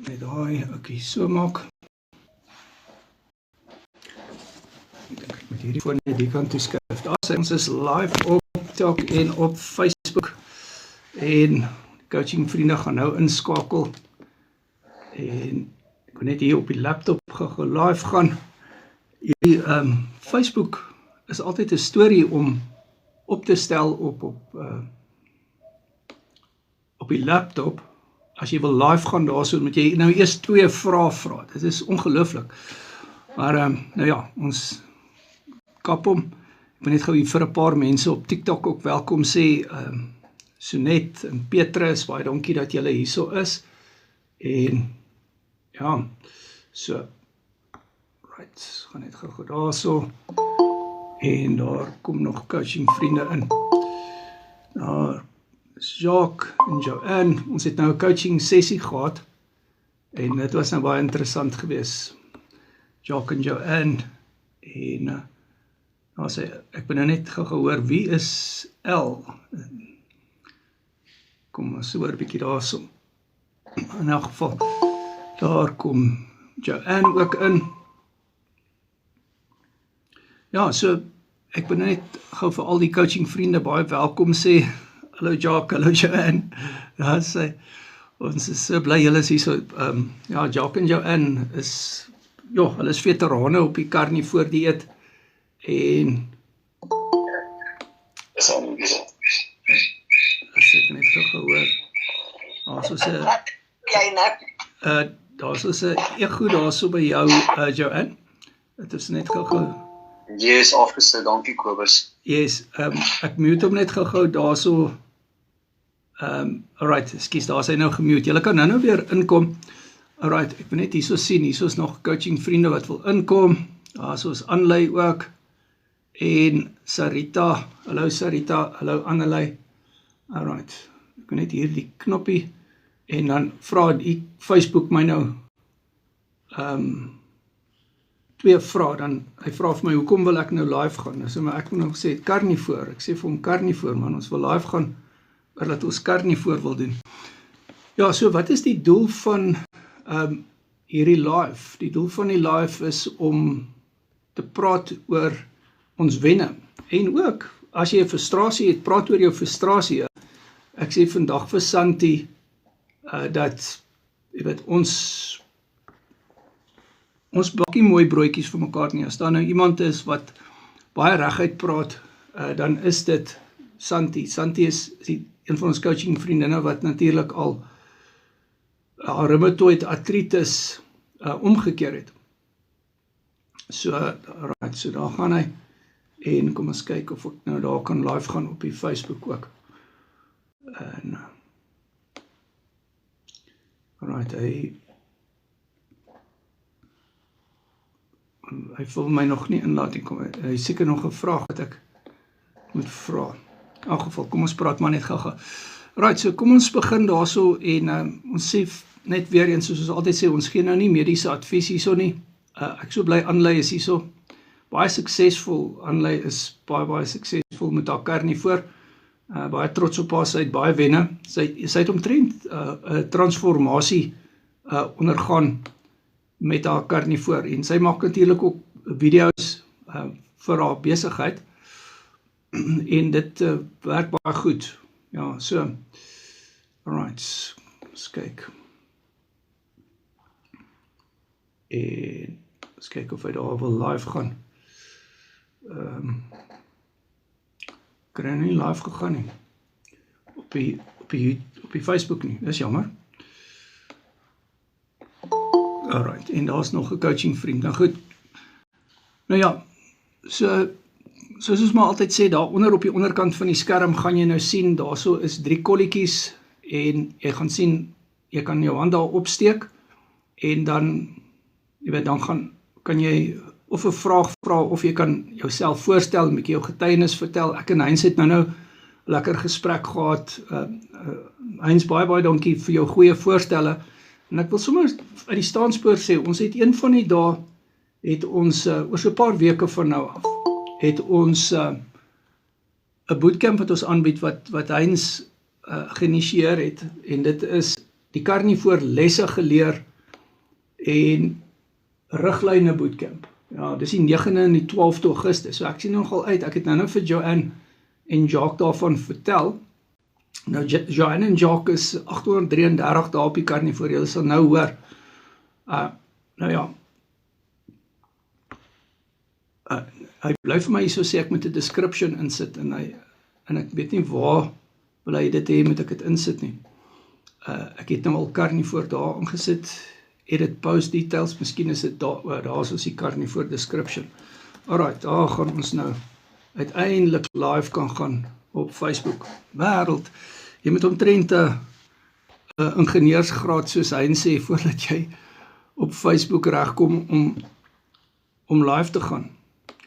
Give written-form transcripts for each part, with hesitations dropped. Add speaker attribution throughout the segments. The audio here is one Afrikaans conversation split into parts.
Speaker 1: Net daai, okay, so maak. Ek dink ek moet hierdie voor net die kant toe skuif. Daar sê ons is live op TikTok en op Facebook. En coaching vriende gaan nou inskakel. En ek wil net hier op die laptop gou live gaan. Hierdie Facebook is altyd 'n storie om op te stel op die laptop. As jy wil live gaan daarso, moet jy nou eers 2 vrae vra. Dit is ongelooflik. Maar nou ja, ons kap hom. Ek wil net gou hier vir 'n paar mense op TikTok ook welkom sê. Sonet en Petrus, baie dankie dat julle hierso is. En ja, so right, gaan net gou daarso. En daar kom nog coaching vriende in. Daar is Jacques en Joanne. Ons het nou 'n coaching sessie gehad. En dit was nou baie interessant geweest. Jacques en Joanne. En daar sê, ek ben nou net gehoor, wie is L? Kom ons hoor 'n bietjie daarso. In elk geval, daar kom Joanne ook in. Ja, so, ek ben net gou vir al die coaching vriende baie welkom sê. Hallo Jacques, hallo Joanne. Ja, sê, ons is so bly julle is hier so. Ja, Jacques en Joanne is, ja, hulle is veterane op die carnivore dieet. En as ek net gehoor, daar is 'n daar is 'n ego daarso by jou, Joanne. Dit is net gou.
Speaker 2: Yes, afgesit, dankie Kobus.
Speaker 1: Yes, ek mute hom net gou daarso. Alright, ekskuus, daar is hy nou gemute. Julle kan nou weer inkom. Alright, ek wil net hierso sien, hierso is nog coaching vriende wat wil inkom. Daarso is Anlei ook. En Sarita, hallo Sarita, hallo Annelei. Alright, ek wil net hier die knoppie. En dan vra die Facebook my nou 2 vrae, dan hy vra vir my, hoekom wil ek nou live gaan? So, maar ek moet nog sê, carnivore, ek sê vir hom carnivore, man, ons wil live gaan, oor dat ons carnivore wil doen. Ja, so wat is die doel van hierdie live? Die doel van die live is om te praat oor ons wenne, en ook, as jy 'n frustrasie het, praat oor jou frustrasie. Ek sê vandag vir Santi, dat, jy weet, ons bakkie mooi broodjies vir mekaar nie. As daar nou iemand is wat baie reguit praat, dan is dit Santi. Santi is een van ons coaching vriendinne wat natuurlik al rheumatoid artritis omgekeer het. So, right, so daar gaan hy. En kom ons kyk of ek nou daar kan live gaan op die Facebook ook. En right, hy wil my nog nie inlaat, hy seker nog 'n vraag wat ek moet vra. In elk geval, kom ons praat maar net gou. Right, so kom ons begin daarso en ons sê net weer eens, soos ons altyd sê, ons gee nou nie mediese advies hierso nie. Ek so bly Anlei is hierso. Baie suksesvol, Anlei is baie suksesvol met haar carnivore. Baie trots op haar, sy het baie wenne. Sy het omtrent 'n transformasie ondergaan met haar carnivore, en sy maak natuurlik ook video's vir haar besigheid, en dit werk baie goed. Ja, so, alright, ons kyk. En ons kyk of hy daar wil live gaan. Ek het nie live gegaan nie. Op die Facebook nie, dis jammer. Alright, en daar is nog 'n coaching vriend. Nou goed, nou ja, soos ons maar altyd sê, daar onder op die onderkant van die skerm gaan jy nou sien, daarso is 3 kolletjies, en jy gaan sien, jy kan jou hand daar opsteek, en dan, jy weet, dan kan jy of 'n vraag vra, of jy kan jouself voorstel, 'n bietjie jou getuienis vertel. Ek en Heinz het nou lekker gesprek gehad. Heinz, baie dankie vir jou goeie voorstelle. En ek wil sommer uit die staanspoor sê, ons het een van die dae, het ons, oor so 'n paar weke van nou af, het ons 'n bootcamp wat ons aanbied, wat Heinz geïnisieer het, en dit is die carnivore lesse geleer en riglyne bootcamp. Ja, dis die 9de en die 12de Augustus. So ek sien nogal uit. Ek het nou vir Joanne en Jacques daarvan vertel. Nou Joanne en Jacques is 833 daar op die Carnivore. Julle sal nou hoor. Nou ja. Hy bly vir my hier so sê ek moet 'n description insit en ek weet nie waar wil hy dit hê moet ek dit insit nie. Ek het nou al Carnivore daar ingesit. Edit post details, miskien is dit daar is die Carnivore description. Alright, daar gaan ons nou uiteindelik live kan gaan op Facebook. Wêreld, jy moet omtrent 'n ingenieursgraad soos hy sê voordat jy op Facebook regkom om live te gaan.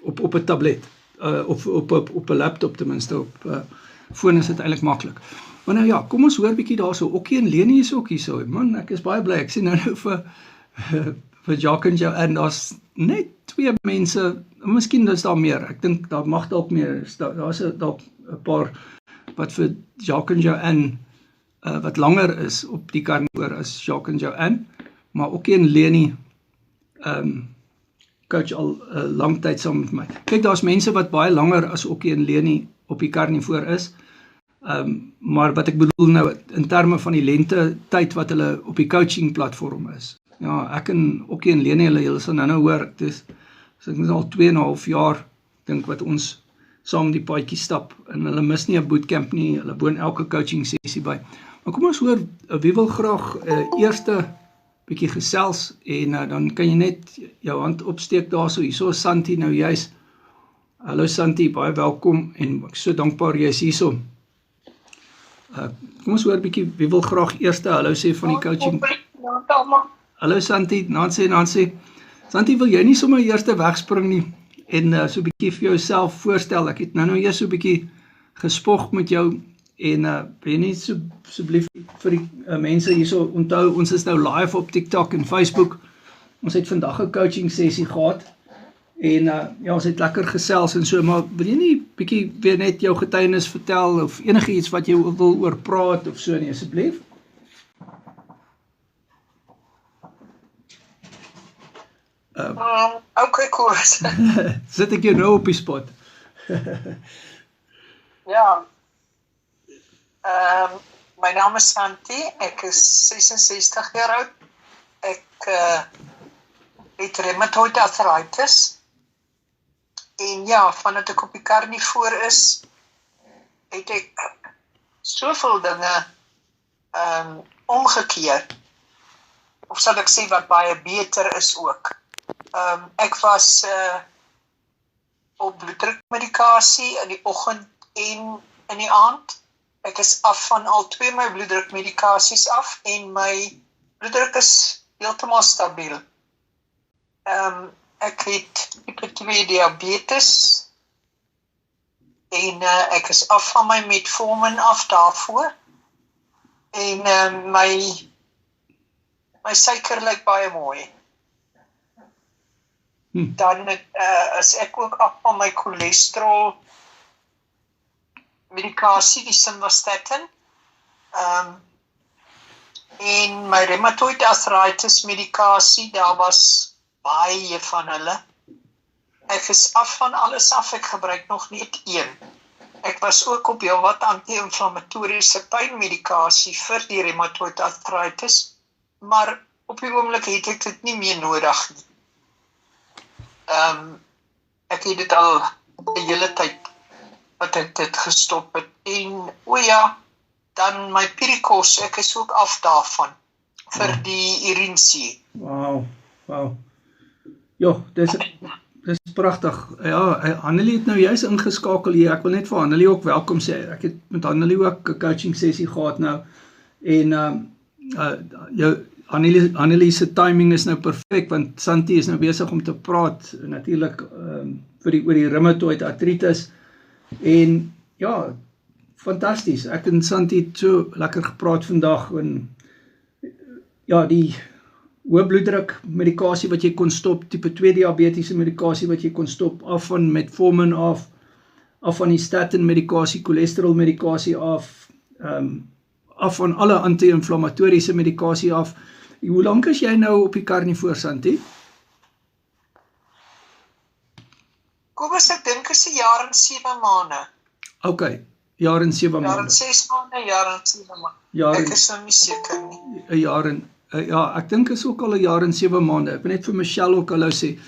Speaker 1: Op 'n tablet, op 'n laptop ten minste, op foon is dit eintlik maklik. Maar nou ja, kom ons hoor bietjie daarso. Okkie en Leni is ook hierso. Man, ek is baie bly. Ek sien nou vir Jacques en Joanne, daar's net 2 mense, miskien is daar meer. Ek dink daar mag dalk meer. Daar's dalk 'n paar wat vir Jacques en Joanne wat langer is op die Carnivore as Jacques en Joanne, maar Okkie en Leni coach al lang tyd saam met my. Kyk, daar's mense wat baie langer as Okkie en Leni op die Carnivore is. Maar wat ek bedoel nou, in terme van die lente tyd wat hulle op die coaching platform is. Ja, ek en Okkie en Leni, julle sal nou hoor, ek is al 2,5 jaar, dink wat ons saam die paadjie stap, en hulle mis nie 'n bootcamp nie, hulle woon elke coaching sessie by. Maar kom ons hoor, wie wil graag eerste bietjie gesels, en dan kan jy net jou hand opsteek daarso, hierso is Santi nou juis. Hallo Santi, baie welkom, en ek is so dankbaar jy is hierso. Kom ons hoor bietjie, wie wil graag eerste hallo sê van die coaching? Hallo Santi, Nancy. Santi, wil jy nie sommer eerste wegspring nie en so bietjie vir jouself voorstel? Ek het nou eers so bietjie gespog met jou en wil jy nie asseblief vir die mense hierso onthou, ons is nou live op TikTok en Facebook. Ons het vandag 'n coaching sessie gehad. En ja, ons het lekker gesels en so, maar wil jy nie bietjie weer net jou getuienis vertel of enige iets wat jy wil oor praat of so nie, asseblief?
Speaker 3: Okay, cool.
Speaker 1: Sit ek jou nou op die spot?
Speaker 3: Ja. My naam is Santi, ek is 66 jaar oud. Ek het rheumatoid arthritis. En ja, vandat ek op die Carnivore is, het ek soveel dinge omgekeer. Of sal ek sê wat baie beter is ook. Ek was op bloeddrukmedikasie in die oggend en in die aand. Ek is af van al 2 my bloeddrukmedikasies af en my bloeddruk is heeltemal stabiel. Ek het type 2 diabetes en ek is af van my metformin af daarvoor en my suiker lyk baie mooi. Dan is ek ook af van my cholesterol medikasie, die simvastatin, en my rheumatoid arthritis medikasie, daar was baie van hulle. Ek is af van alles af, ek gebruik nog net 1. Ek was ook op heelwat anti-inflammatoriese pynmedikasie vir die rheumatoid arthritis, maar op die oomblik het ek dit nie meer nodig nie. Ek het dit al 'n hele tyd wat ek dit gestop het. En dan my Pirikos, ek is ook af daarvan vir die urinesie.
Speaker 1: Wow. Ja, dis pragtig. Ja, Annelie het nou juist ingeskakel hier. Ek wil net vir Annelie ook welkom sê. Ek het met Annelie ook 'n coaching sessie gehad nou. En Annelie se timing is nou perfek, want Santi is nou besig om te praat, natuurlik oor die rheumatoid arthritis. En ja, fantasties. Ek en Santi het so lekker gepraat vandag en ja, die hoë bloeddruk medikasie wat jy kon stop, type 2 diabetiese medikasie wat jy kon stop, af van metformin af van die statin medikasie, cholesterol medikasie af van alle anti-inflammatoriese medikasie af, Hoe lank is jy nou op die Carnivore, Santi?
Speaker 3: Kobus, ek dink is 'n jaar en 7 maande.
Speaker 1: OK, jaar en 7
Speaker 3: Jaar en
Speaker 1: maande.
Speaker 3: 6 maande, jaar en 7 maande.
Speaker 1: Jaar en-
Speaker 3: Ek is nou nie seker nie.
Speaker 1: 'n jaar en ja, ek dink is ook al 'n jaar en 7 maande. Ek wil net vir Michelle ook hallo sê.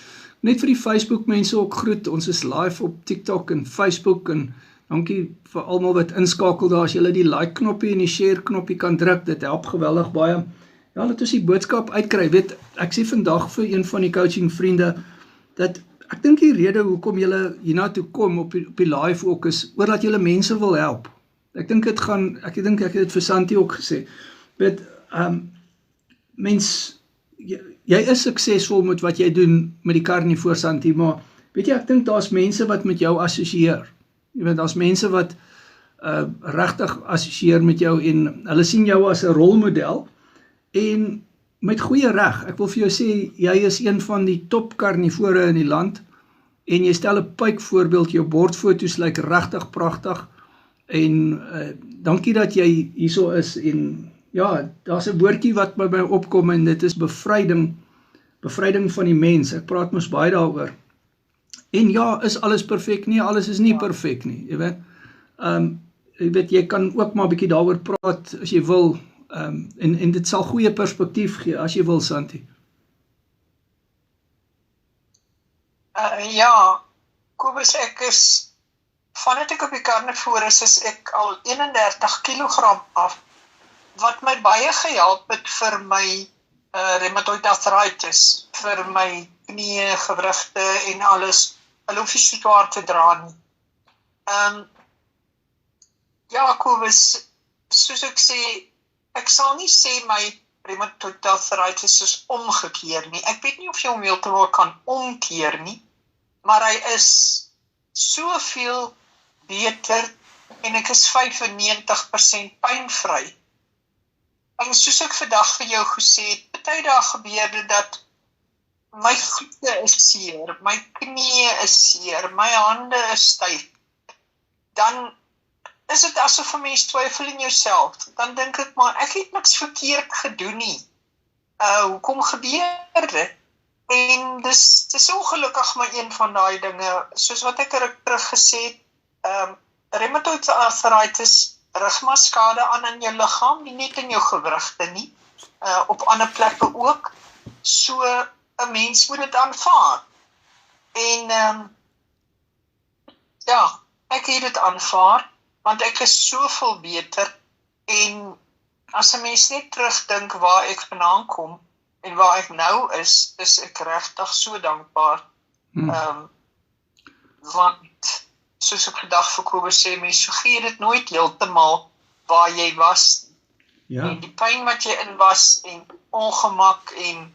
Speaker 1: Net vir die Facebook mense ook groet. Ons is live op TikTok en Facebook en dankie vir almal wat inskakel daar. As julle die like knoppie en die share knoppie kan druk, dit help geweldig baie. Ja, laat ons die boodskap uitkry. Weet, ek sê vandag vir een van die coaching vriende dat ek dink die rede hoekom julle hiernatoe kom op die live ook is oordat julle mense wil help. Ek dink dit gaan, ek dink ek het dit vir Santi ook gesê. Weet, mens, jy is suksesvol met wat jy doen met die Carnivore, Santi, maar weet jy, ek dink daar's mense wat met jou assosieer. Jy weet, daar's mense wat regtig assosieer met jou en hulle sien jou as 'n rolmodel en met goeie reg. Ek wil vir jou sê, jy is een van die top karnivore in die land en jy stel 'n pyp voorbeeld, jou bordfoto's lyk regtig pragtig en dankie dat jy hierso is en ja, daar's 'n woordjie wat by my opkom en dit is bevryding van die mens. Ek praat mos baie daaroor. En ja, is alles perfek? Nee, alles is nie perfek nie, jy weet. Jy weet, jy kan ook maar 'n bietjie daaroor praat as jy wil. En dit sal goeie perspektief gee, as jy wil, Santi.
Speaker 3: Ja, Kobus, ek is, vandat ek op die Carnivore is ek al 31 kilogram af, wat my baie gehelp het vir my rheumatoid arthritis, vir my knie, gewrigte en alles. Hulle hoef nie so zwaar te dra nie. Ja, Kobus, soos ek sê, ek sal nie sê my rheumatoid arthritis is omgekeer nie. Ek weet nie of jy hom heeltemal kan omkeer nie, maar hy is soveel beter en ek is 95% pynvry. En soos ek vandag vir jou gesê het, baie dae gebeur dit dat my voete is seer, my knie is seer, my hande is styf. Dan is dit asof 'n mens twyfel in jouself. Dan dink ek maar, ek het niks verkeerd gedoen nie. Hoekom gebeur dit? En dis ongelukkig maar een van daai dinge, soos wat ek terug gesê het, rheumatoid arthritis rig maar skade aan in jou liggaam, nie net in jou gewrigte nie, op ander plekke ook. So 'n mens moet dit aanvaar. En ja, ek het dit aanvaar, want ek is soveel beter en as 'n mens net terugdink waar ek vandaan kom en waar ek nou is ek regtig so dankbaar. Want soos ek vandag vir Kobus sê, mens vergeet dit nooit heeltemal waar jy was.
Speaker 1: Ja.
Speaker 3: En die pyn wat jy in was en ongemak en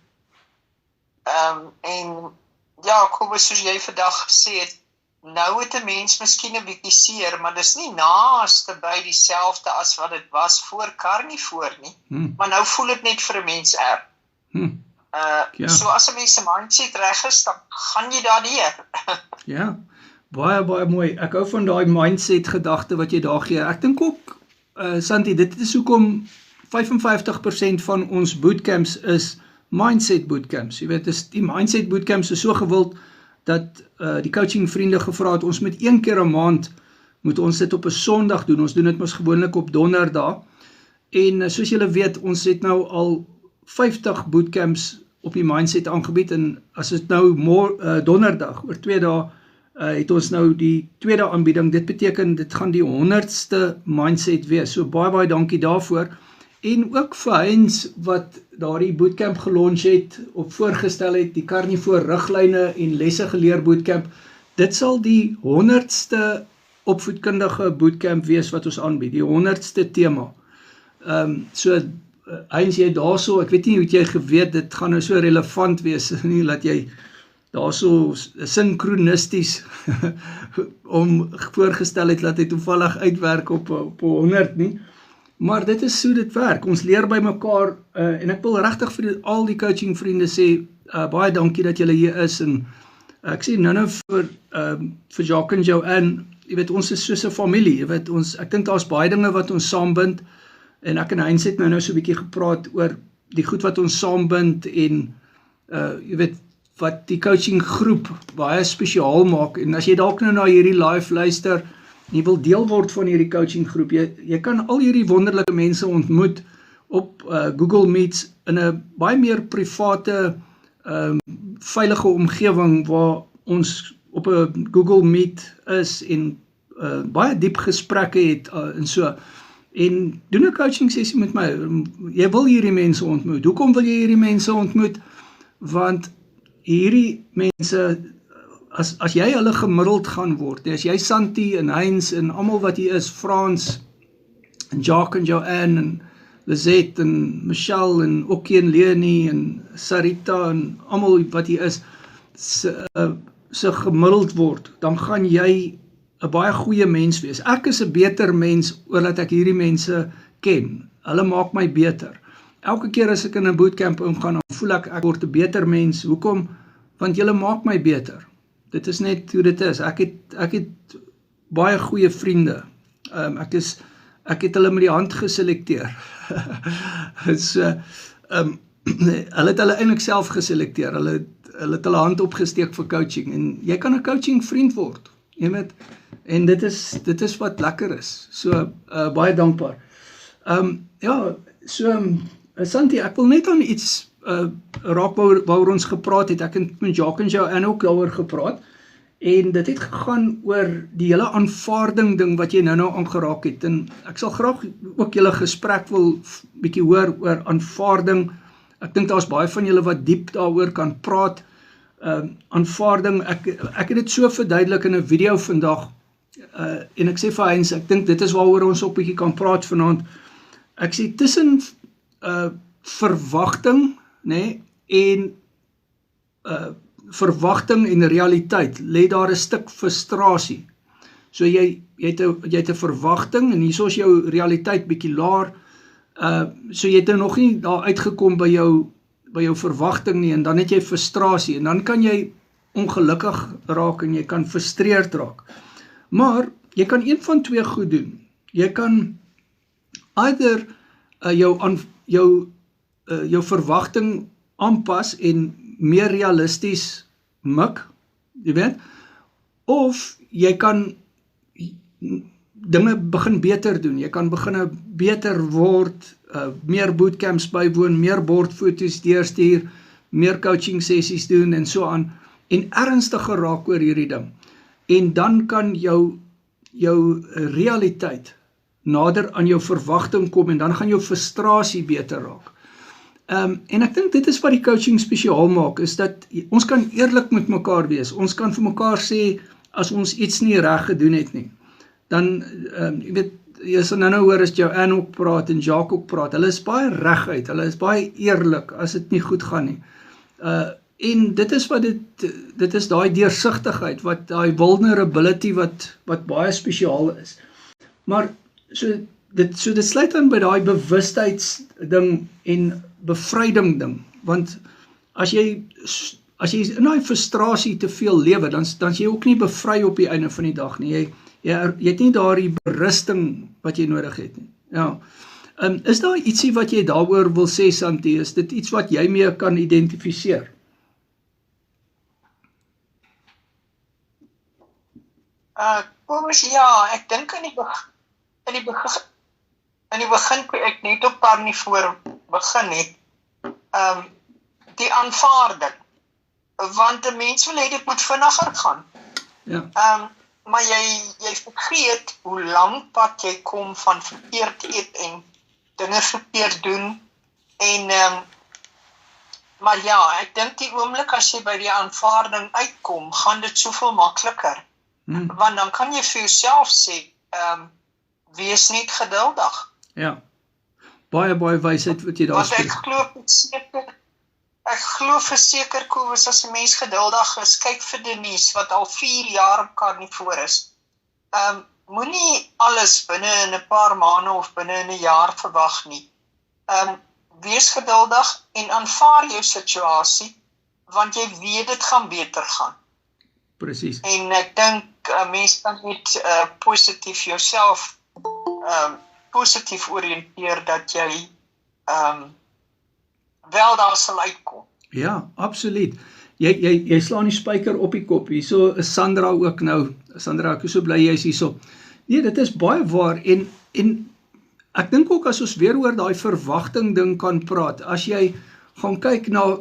Speaker 3: ja, Kobus, soos jy vandag gesê het, nou het 'n mens miskien 'n bietjie seer, maar dis nie naaste by dieselfde as wat dit was voor Carnivore nie. Maar nou voel dit net vir 'n mens erg.
Speaker 1: Ja.
Speaker 3: So as 'n mens se mindset reg is, dan gaan jy daardeur.
Speaker 1: Ja, baie mooi. Ek hou van daai mindset gedagte wat jy daar gee. Ek dink ook, Santi, dit is hoekom 55% van ons bootcamps is mindset bootcamps. Jy weet, die mindset bootcamps is so gewild dat die coaching vriende gevra het, ons moet 1 keer 'n maand moet ons dit op 'n Sondag doen. Ons doen dit mos gewoonlik op Donderdag. En soos julle weet, ons het nou al 50 bootcamps op die mindset aangebied en as dit nou Donderdag oor 2 dae het ons nou die tweede aanbieding. Dit beteken dit gaan die 100ste mindset wees. So baie dankie daarvoor. En ook vir Heinz wat daardie bootcamp gelunch het of voorgestel het, die Carnivore riglyne en lesse geleer bootcamp. Dit sal die 100ste opvoedkundige bootcamp wees wat ons aanbied, die 100ste tema. So Heinz, jy daarso, ek weet nie hoe jy geweet, dit gaan nou so relevant wees, nie dat jy daarso syncronisties om voorgestel het, dat hy toevallig uitwerk op 100 nie. Maar dit is so dit werk, ons leer by mekaar, en ek wil regtig vir al die coaching vriende sê, baie dankie dat julle hier is, en ek sê nou vir Jacques en Joanne, jy weet, ons is soos 'n familie, jy weet, ek dink daar's baie dinge wat ons saambind, en ek en Heinz het nou so 'n bietjie gepraat oor die goed wat ons saambind en jy weet wat die coaching groep baie spesiaal maak en as jy dalk nou na hierdie live luister en jy wil deel word van hierdie coaching groep, jy kan al hierdie wonderlike mense ontmoet op Google Meets in 'n baie meer private veilige omgewing waar ons op 'n Google Meet is en baie diep gesprekke het en so. En doen 'n coaching sessie met my. Jy wil hierdie mense ontmoet. Hoekom wil jy hierdie mense ontmoet? Want hierdie mense, as jy hulle gemiddeld gaan word, as jy Santi en Heinz en almal wat hier is, Frans en Jacques en Joanne en Lizette en Michelle en Okkie en Leonie en Sarita en almal wat hier is, se gemiddeld word, dan gaan jy 'n baie goeie mens wees. Ek is 'n beter mens oordat ek hierdie mense ken. Hulle maak my beter. Elke keer as ek in 'n bootcamp ingaan, dan voel ek word 'n beter mens. Hoekom? Want julle maak my beter. Dit is net hoe dit is. Ek het baie goeie vriende. Ek het hulle met die hand geselekteer. Hulle het hulle eintlik self geselekteer. Hulle het hulle hand opgesteek vir coaching en jy kan 'n coaching vriend word. Jy weet, en dit is wat lekker is. So baie dankbaar. Santi, ek wil net aan iets raak waaroor ons gepraat het. Ek het met Jacques en Joanne ook daaroor gepraat. En dit het gegaan oor die hele aanvaarding ding wat jy nou aangeraak het. En ek sal graag ook julle gesprek wil bietjie hoor oor aanvaarding. Ek dink daar's baie van julle wat diep daaroor kan praat. Aanvaarding, ek het dit so verduidelik in 'n video vandag, en ek sê vir Heinz, ek dink dit is waaroor ons ook bietjie kan praat vanaand. Ek sê tussen verwagting, en verwagting en realiteit lê daar 'n stuk frustrasie. So jy het 'n verwagting en hierso is jou realiteit bietjie laer. So jy het nog nie daar uitgekom by jou verwagting nie, en dan het jy frustrasie en dan kan jy ongelukkig raak en jy kan frustreerd raak. Maar jy kan een van twee goed doen. Jy kan either jou verwagting aanpas en meer realisties mik, jy weet, of jy kan dinge begin beter doen. Jy kan begin beter word, meer bootcamps bywoon, meer bordfoto's deurstuur, meer coaching sessies doen en so aan, en ernstiger raak oor hierdie ding. En dan kan jou realiteit nader aan jou verwagting kom en dan gaan jou frustrasie beter raak. En ek dink dit is wat die coaching spesiaal maak, is dat ons kan eerlik met mekaar wees. Ons kan vir mekaar sê as ons iets nie reg gedoen het nie. Dan, jy weet, jy sal nou hoor as Joanne ook praat en Jacques ook praat, hulle is baie reguit, hulle is baie eerlik as dit nie goed gaan nie. En dit is wat dit is daai deursigtigheid, daai vulnerability wat baie spesiaal is. Maar dit sluit aan by daai bewustheidsding en bevryding ding, want as jy in daai frustrasie te veel lewe, dan is jy ook nie bevry op die einde van die dag nie. Jy het nie daardie berusting wat jy nodig het nie. Ja. Is daar ietsie wat jy daaroor wil sê, Santi? Is dit iets wat jy mee kan identifiseer?
Speaker 3: Kobus, ja, ek dink in die begin ek net op Carnivore begin het, die aanvaarding, want 'n mens wil hê dit moet vinniger gaan.
Speaker 1: Ja.
Speaker 3: Maar jy vergeet hoe lank pad jy kom van verkeerd eet en dinge verkeerd doen. En maar ja, ek dink die oomblik as jy by die aanvaarding uitkom, gaan dit soveel makliker. Want dan kan jy vir jouself sê, wees net geduldig.
Speaker 1: Ja. Baie wysheid wat jy daar spreek.
Speaker 3: Want ek glo verseker, Kobus, as 'n mens geduldig is, kyk vir Denise, wat al 4 jaar op Carnivore is. Moenie alles binne in 'n paar maande of binne in 'n jaar verwag nie. Wees geduldig en aanvaar jou situasie, want jy weet dit gaan beter gaan.
Speaker 1: Presies.
Speaker 3: En ek dink, mens kan net positief jouself positief oriënteer dat jy wel daar sal uitkom.
Speaker 1: Ja, absoluut. Jy slaan die spyker op die kop. Hierso is Sandra ook nou. Sandra, ek is so bly jy is hierso. Nee, dit is baie waar en ek dink ook as ons weer oor daai verwagting ding kan praat, as jy gaan kyk na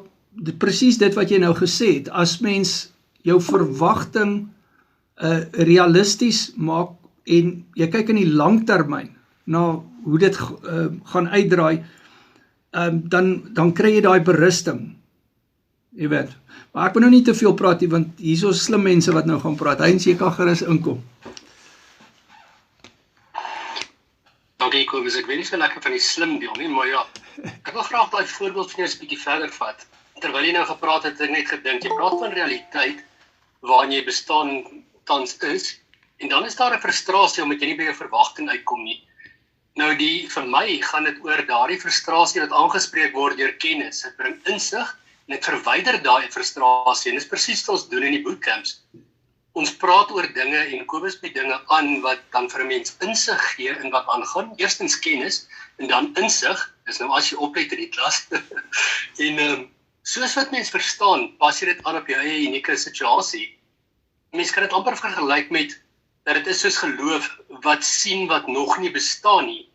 Speaker 1: presies dit wat jy nou gesê het, as mens jou verwagting realisties maak en jy kyk in die langtermyn na hoe dit gaan uitdraai, dan kry jy daai berusting. Jy weet. Maar ek wil nou nie te veel praat nie, want hier is slim mense wat nou gaan praat. Heinz, jy kan gerus inkom.
Speaker 4: Dankie Kobus, ek weet nie so lekker van die slim deel nie, maar ja, ek wil graag daai voorbeeld van jou 'n bietjie verder vat. Terwyl jy nou gepraat het, ek net gedink, jy praat van realiteit waarin jy bestaan tans is, en dan is daar 'n frustrasie omdat jy nie by jou verwagting uitkom nie. Nou vir my gaan dit oor daardie frustrasie wat aangespreek word deur kennis. Dit bring insig en dit verwyder daai frustrasie, en dis presies wat ons doen in die bootcamps. Ons praat oor dinge en Kobus bied dinge aan wat dan vir 'n mens insig gee in wat aangaan. Eerstens kennis en dan insig. Dis nou as jy oplet in die klas. En soos wat mens verstaan, pas jy dit aan op jou eie unieke situasie. Mens kan dit amper vergelyk met dat dit is soos geloof wat sien wat nog nie bestaan nie.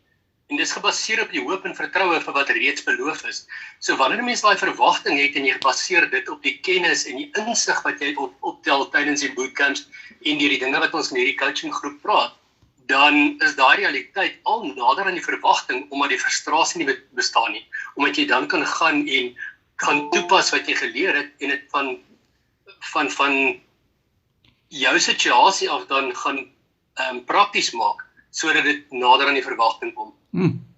Speaker 4: En dis gebaseer op die hoop en vertroue vir wat reeds beloof is. So wanneer 'n mens daai verwagting het en jy baseer dit op die kennis en die insig wat jy optel tydens die bootcamps en die dinge wat ons in hierdie coaching groep praat, dan is daai realiteit al nader aan die verwagting omdat die frustrasie nie bestaan nie. Omdat jy dan kan gaan en kan toepas wat jy geleer het en dit van jou situasie af dan gaan prakties maak sodat dit nader aan die verwagting kom.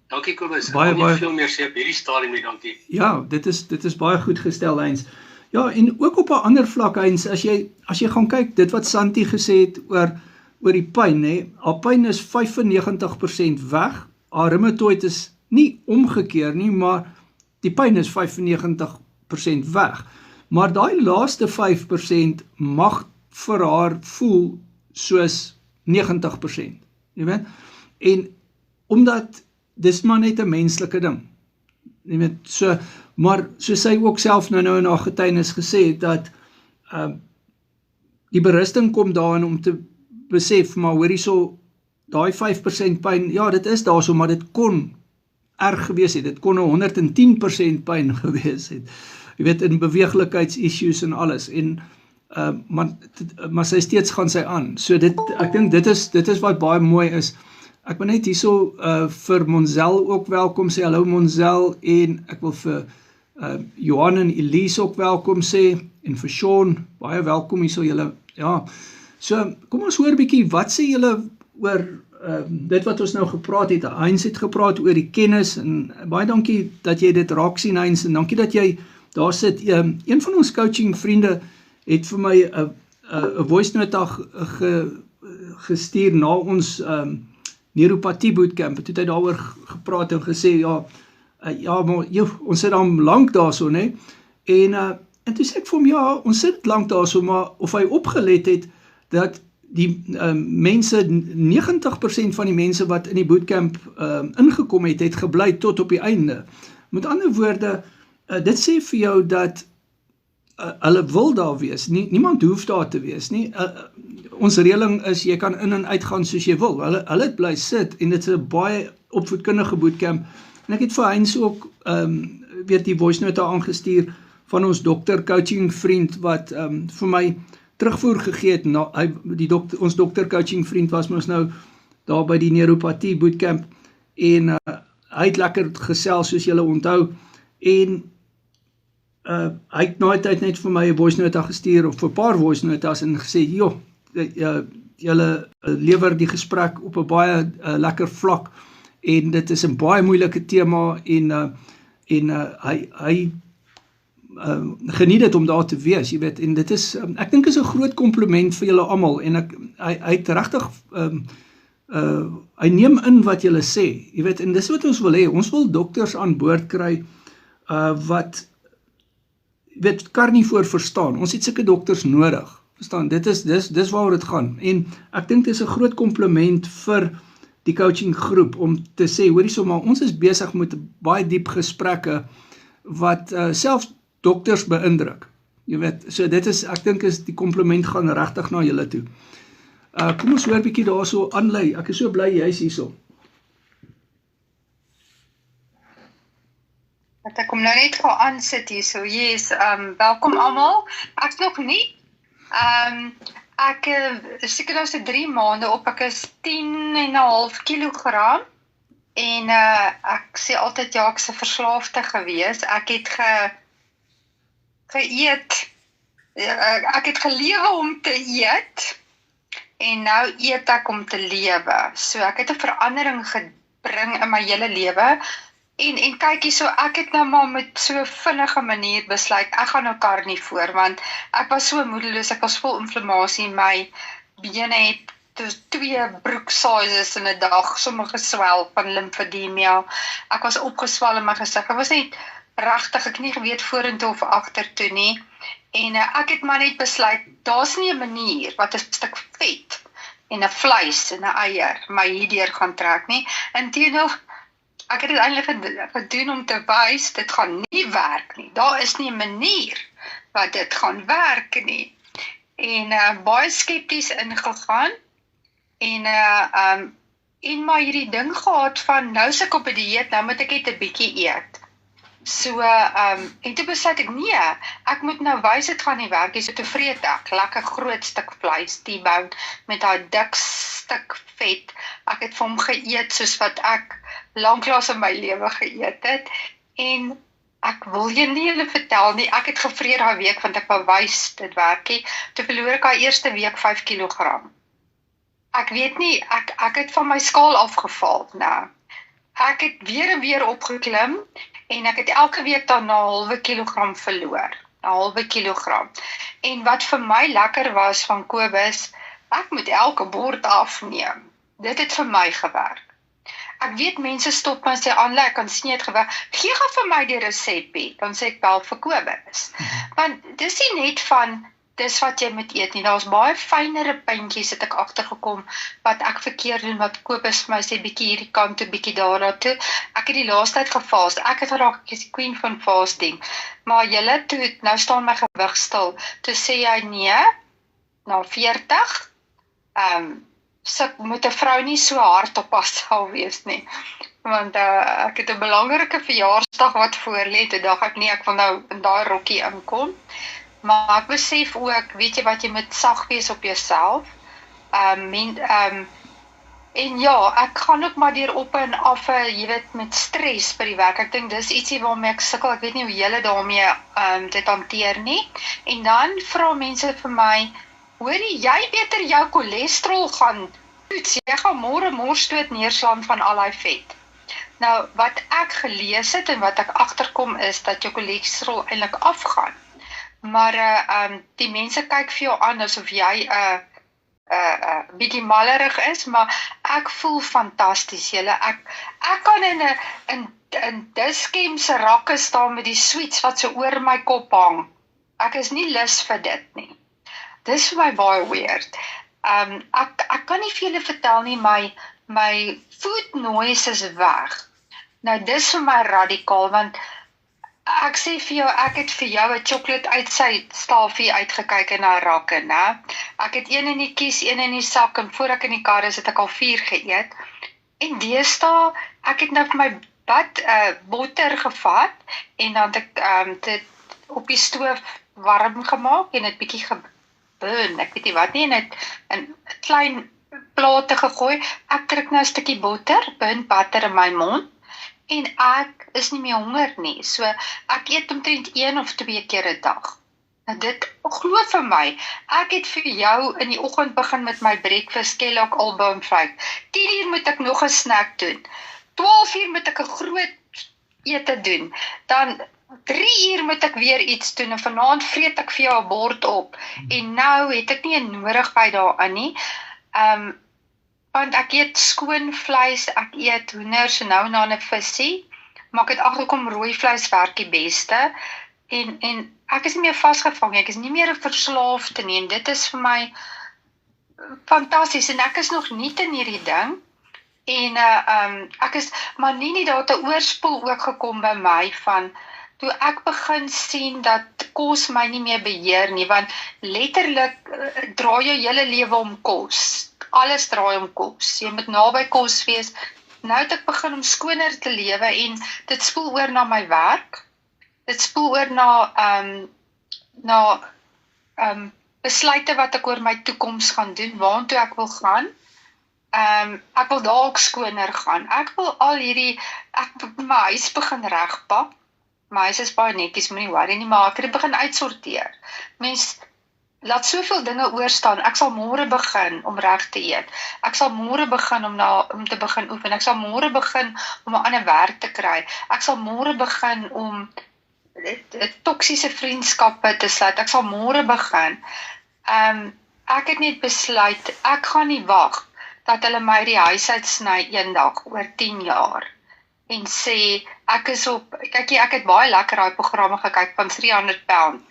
Speaker 4: Dankie Kobus, ek wil nie veel meer sê op hierdie stadium nie, dankie.
Speaker 1: Ja, dit is baie goed gestel, Heinz. Ja, en ook op 'n ander vlak, Heinz, as jy gaan kyk, dit wat Santi gesê het oor die pyn, hè, haar pyn is 95% weg, haar reumatoid is nie omgekeer nie, maar die pyn is 95% weg. Maar daai laaste 5% mag vir haar voel soos 90%, jy weet? En omdat dis maar net 'n menslike ding. Jy weet, maar so sy ook self nou in haar getuienis gesê het dat die berusting kom daarin om te besef, maar hoor hierso, daai 5% pyn, ja, dit is daarso, maar dit kon erg gewees het. Dit kon 110% pyn gewees het. Jy weet, in beweeglikheidsissues en alles. En maar sy steeds gaan sy aan. So ek dink dit is wat baie mooi is. Ek wil net hierso vir Monzel ook welkom sê. Hallo Monzel, en ek wil vir Johan en Elise ook welkom sê, en vir Sean, baie welkom hierso julle. Ja, so kom ons hoor bietjie, wat sê julle oor dit wat ons nou gepraat het. Heinz het gepraat oor die kennis, en baie dankie dat jy dit raak sien, Heinz, en dankie dat jy daar sit. Een van ons coaching vriende het vir my 'n voice note gestuur na ons neuropathie bootcamp. Het hy daaroor gepraat en gesê, maar ons sit dan lank daarso, né? En toe sê ek vir hom, ja, ons sit lank daarso, maar of hy opgelet het dat die mense, 90% van die mense wat in die bootcamp ingekom het gebly tot op die einde. Met ander woorde, dit sê vir jou dat hulle wil daar wees, niemand hoef daar te wees nie. Ons reëling is, jy kan in en uit gaan soos jy wil. Hulle het bly sit, en dit is 'n baie opvoedkundige bootcamp. En ek het vir Heinz ook weer die voice note aangestuur van ons dokter coaching vriend wat vir my terugvoer gegee het. Ons dokter coaching vriend was ons nou daar by die neuropathie bootcamp, en hy het lekker gesels soos julle onthou, en hy het nooit tyd net vir my 'n voice note gestuur, of 'n paar voice notes, en gesê, julle lewer die gesprek op 'n baie lekker vlak, en dit is 'n baie moeilike tema, en hy geniet dit om daar te wees, jy weet, en dit is, ek dink is 'n groot kompliment vir julle almal, en hy het regtig, hy neem in wat julle sê, jy weet, en dis wat ons wil hê. Ons wil dokters aan boord kry, wat weet, kan nie voor verstaan. Ons het sulke dokters nodig. Verstaan, dis waaroor dit gaan. En ek dink dit is 'n groot kompliment vir die coaching groep om te sê, hoorie so, maar ons is besig met baie diep gesprekke wat selfs dokters beïndruk. Jy weet, so dit is, ek dink is die kompliment gaan regtig na julle toe. Kom ons hoor 'n bietjie daarso aanlei. Ek is so bly jy's hierso.
Speaker 5: Wat ek kom nou net gou aansit hierso. Yes, welkom almal. Ek's nog nie. Ek is seker nou so 3 maande op. Ek is 10,5 kilogram. En ek sê altyd ja, ek's 'n verslaafde gewees. Ek het geëet. Ek het gelewe om te eet. En nou eet ek om te lewe. So ek het 'n verandering gebring in my hele lewe. En kyk hierso, ek het nou maar met so 'n vinnige manier besluit, ek gaan nou karnivoor, want ek was so moedeloos, ek was vol inflammasie, my bene het 2 broeksizes in 'n dag, sommige swel van limfedemia. Ek was opgeswel in my gesig. Ek was net regtig, ek nie geweet vorentoe of agtertoe nie. En ek het maar net besluit, daar's nie 'n manier wat 'n stuk vet en 'n vleis en 'n eier my hierdeur gaan trek nie. Inteendeel, ek het dit eintlik gedoen om te wys, dit gaan nie werk nie. Daar is nie 'n manier wat dit gaan werk nie. En baie skepties ingegaan. En maar hierdie ding gehad van, nou is ek op 'n dieet, nou moet ek net 'n bietjie eet. So, en toe besluit ek, nee, ek moet nou wys, dit gaan nie werk, so toe vreet ek, lekker groot stuk vleis, T-bone, met daai dik stuk vet. Ek het vir hom geëet, soos wat ek lanklaas in my lewe geëet het, en ek wil julle vertel nie, ek het gevreet daai week, want ek wou wys, dit werk nie, toe verloor ek daai eerste week 5 kilogram. Ek weet nie, ek het van my skaal afgeval, nou. Ek het weer en weer opgeklim, en ek het elke week dan 'n halwe kilogram verloor, 'n halwe kilogram. En wat vir my lekker was van Kobus, ek moet elke bord afneem. Dit het vir my gewerk. Ek weet mense stop my en sê, Anle, ek kan sien jy het gewerk, gee gou vir my die resepie, dan sê ek bel vir Kobus. Want dis nie net van, dis wat jy moet eet nie, daar's baie fynere puntjies het ek agtergekom, wat ek verkeerd doen, wat Kobus vir my sê, bietjie hierdie kant toe, bietjie daar toe. Ek het die laaste tyd gefast, ek het geraak, ek is die queen van fasting, maar julle toe, nou staan my gewig stil, toe sê jy nee, na 40, moet 'n vrou nie so hard op haarself wees nie, want ek het 'n belangrike verjaarsdag wat voor lê, toe dink ek nee, ek wil nou in daai rokkie inkom, maar ek besef ook, weet jy wat, jy moet sag wees op jouself, en ja, ek gaan ook maar deur op en af, jy weet, met stres by die werk, ek dink dis ietsie waarmee ek sukkel, ek weet nie hoe julle daarmee dit hanteer nie, en dan vra mense vir my, hoorie, jy beter jou cholesterol gaan toets, jy gaan môre morsdood neerslaan van al die vet. Nou, wat ek gelees het en wat ek agterkom is, dat jou cholesterol eintlik afgaan, maar die mense kyk vir jou aan, asof jy bietjie mallerig is, maar ek voel fantasties, julle, ek kan in Dischem se rakke staan met die sweets wat so oor my kop hang, ek is nie lus vir dit nie. Dis vir my baie weird. Ek kan nie vir julle vertel nie, my food noise is weg. Nou dis vir my radikaal, want ek sê vir jou, ek het vir jou 'n chocolate uit sy stafie uitgekyk in haar rakke, né? Ek het een in die kies, een in die sak, en voor ek in die kar is, het ek al 4 geëet. En deesdae, ek het nou vir my botter gevat, en dan het ek dit op die stoof warm gemaak, en het bietjie geburn, ek weet nie wat nie, en het in klein plate gegooi, ek trek nou 'n stukkie botter, burnt butter in my mond, en ek is nie meer honger nie, so ek eet omtrent 1 of 2 keer 'n dag. Nou dit, glo vir my, ek het vir jou in die oggend begin met my breakfast, Kellogg Albaum 5, 10 uur moet ek nog 'n snack doen, 12 uur moet ek 'n groot ete doen, dan 3 uur moet ek weer iets doen, en vanaand vreet ek vir jou 'n bord op, en nou het ek nie 'n nodigheid daarin nie, want ek eet skoon vleis, ek eet hoender, so nou en dan 'n visie, maar ek het agtergekom rooi vleis werk die beste, en ek is nie meer vasgevang, ek is nie meer 'n verslaafde nie, en dit is vir my fantasties, en ek is nog nie in hierdie ding, en ek is, maar nie daar het 'n oorspoel ook gekom by my van, toe ek begin sien dat kos my nie meer beheer nie, want letterlik draai jou hele lewe om kos. Alles draai om kos. Jy moet naby kos wees. Nou het ek begin om skoner te lewe en dit spoel oor na my werk. Dit spoel oor na besluite wat ek oor my toekoms gaan doen, waartoe ek wil gaan. Ek wil dalk skoner gaan. Ek wil al hierdie, my huis begin regpak. My huis is baie netjies, moenie worry nie, maar ek het begin uitsorteer. Mens laat soveel dinge oorstaan. Ek sal môre begin om reg te eet. Ek sal môre begin om te begin oefen. Ek sal môre begin om 'n ander werk te kry. Ek sal môre begin om toksiese vriendskappe te sluit. Ek sal môre begin. Ek het net besluit, ek gaan nie wag dat hulle my die huis uitsny eendag oor 10 jaar en sê, ek het baie lekker daai programme gekyk van 300 pound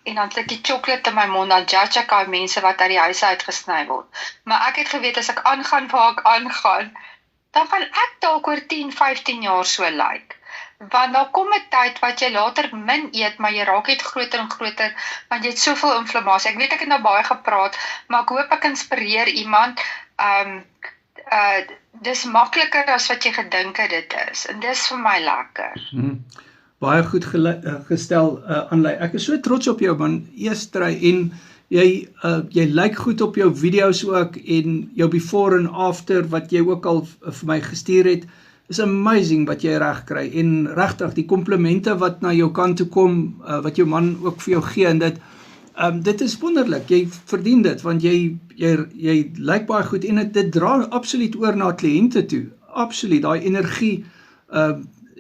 Speaker 5: en dan het ek die chocolate in my mond, dan judge ek al mense wat uit die huis uitgesny word. Maar ek het geweet, as ek aangaan waar ek aangaan, dan gaan ek dalk oor 10, 15 jaar so lyk. Want daar kom 'n tyd wat jy later min eet, maar jy raak net groter en groter, want jy het soveel inflammasie. Ek weet ek het nou baie gepraat, maar ek hoop ek inspireer iemand. Dis makliker as wat jy gedink het dit is, en dis vir my lekker.
Speaker 1: Baie goed gestel, Anlei. Ek is so trots op jou, man, Eestry, en jy lyk goed op jou video's ook, en jou before and after, wat jy ook al vir my gestuur het, is amazing wat jy reg kry, en regtig, die komplimente wat na jou kant toe kom, wat jou man ook vir jou gee, en dit is wonderlik, jy verdien dit, want jy lyk baie goed, en dit dra absoluut oor na kliënte toe, absoluut, daai energie,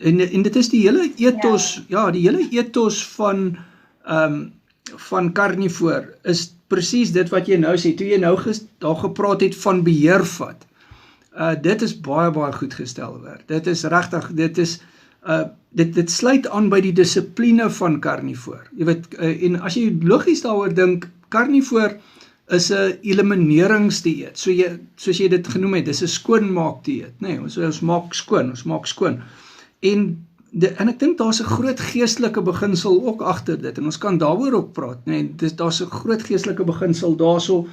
Speaker 1: en dit is die hele ethos, die hele ethos van Carnivore, is presies dit wat jy nou sê, toe jy nou daar gepraat het van beheervat, dit is baie, baie goed gestel werd, dit is regtig, dit sluit aan by die dissipline van Carnivore, jy weet, en as jy logies daaroor dink, Carnivore is 'n elimineringsdieet, soos jy dit genoem het, dis 'n skoonmaakdieet, nee, ons maak skoon, en ek dink daar's 'n groot geestelike beginsel ook agter dit, en ons kan daaroor ook praat, nee, daar's 'n groot geestelike beginsel daarso,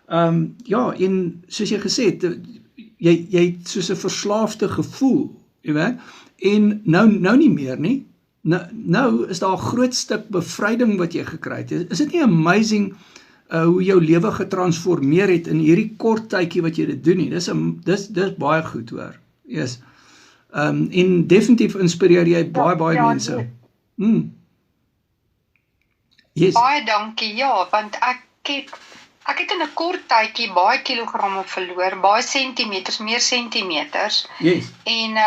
Speaker 1: en soos jy gesê het, jy het soos 'n verslaafde gevoel, jy weet, en nou nie meer nie, nou is daar 'n groot stuk bevryding wat jy gekry het, is dit nie amazing, hoe jou lewe getransformeer het in hierdie kort tydjie wat jy dit doen nie, dis baie goed hoor, yes. En definitief inspireer jy baie mense. Yes.
Speaker 5: Baie dankie, want ek het in 'n kort tydjie baie kilogramme verloor, baie sentimeters, meer sentimeters.
Speaker 1: Yes.
Speaker 5: En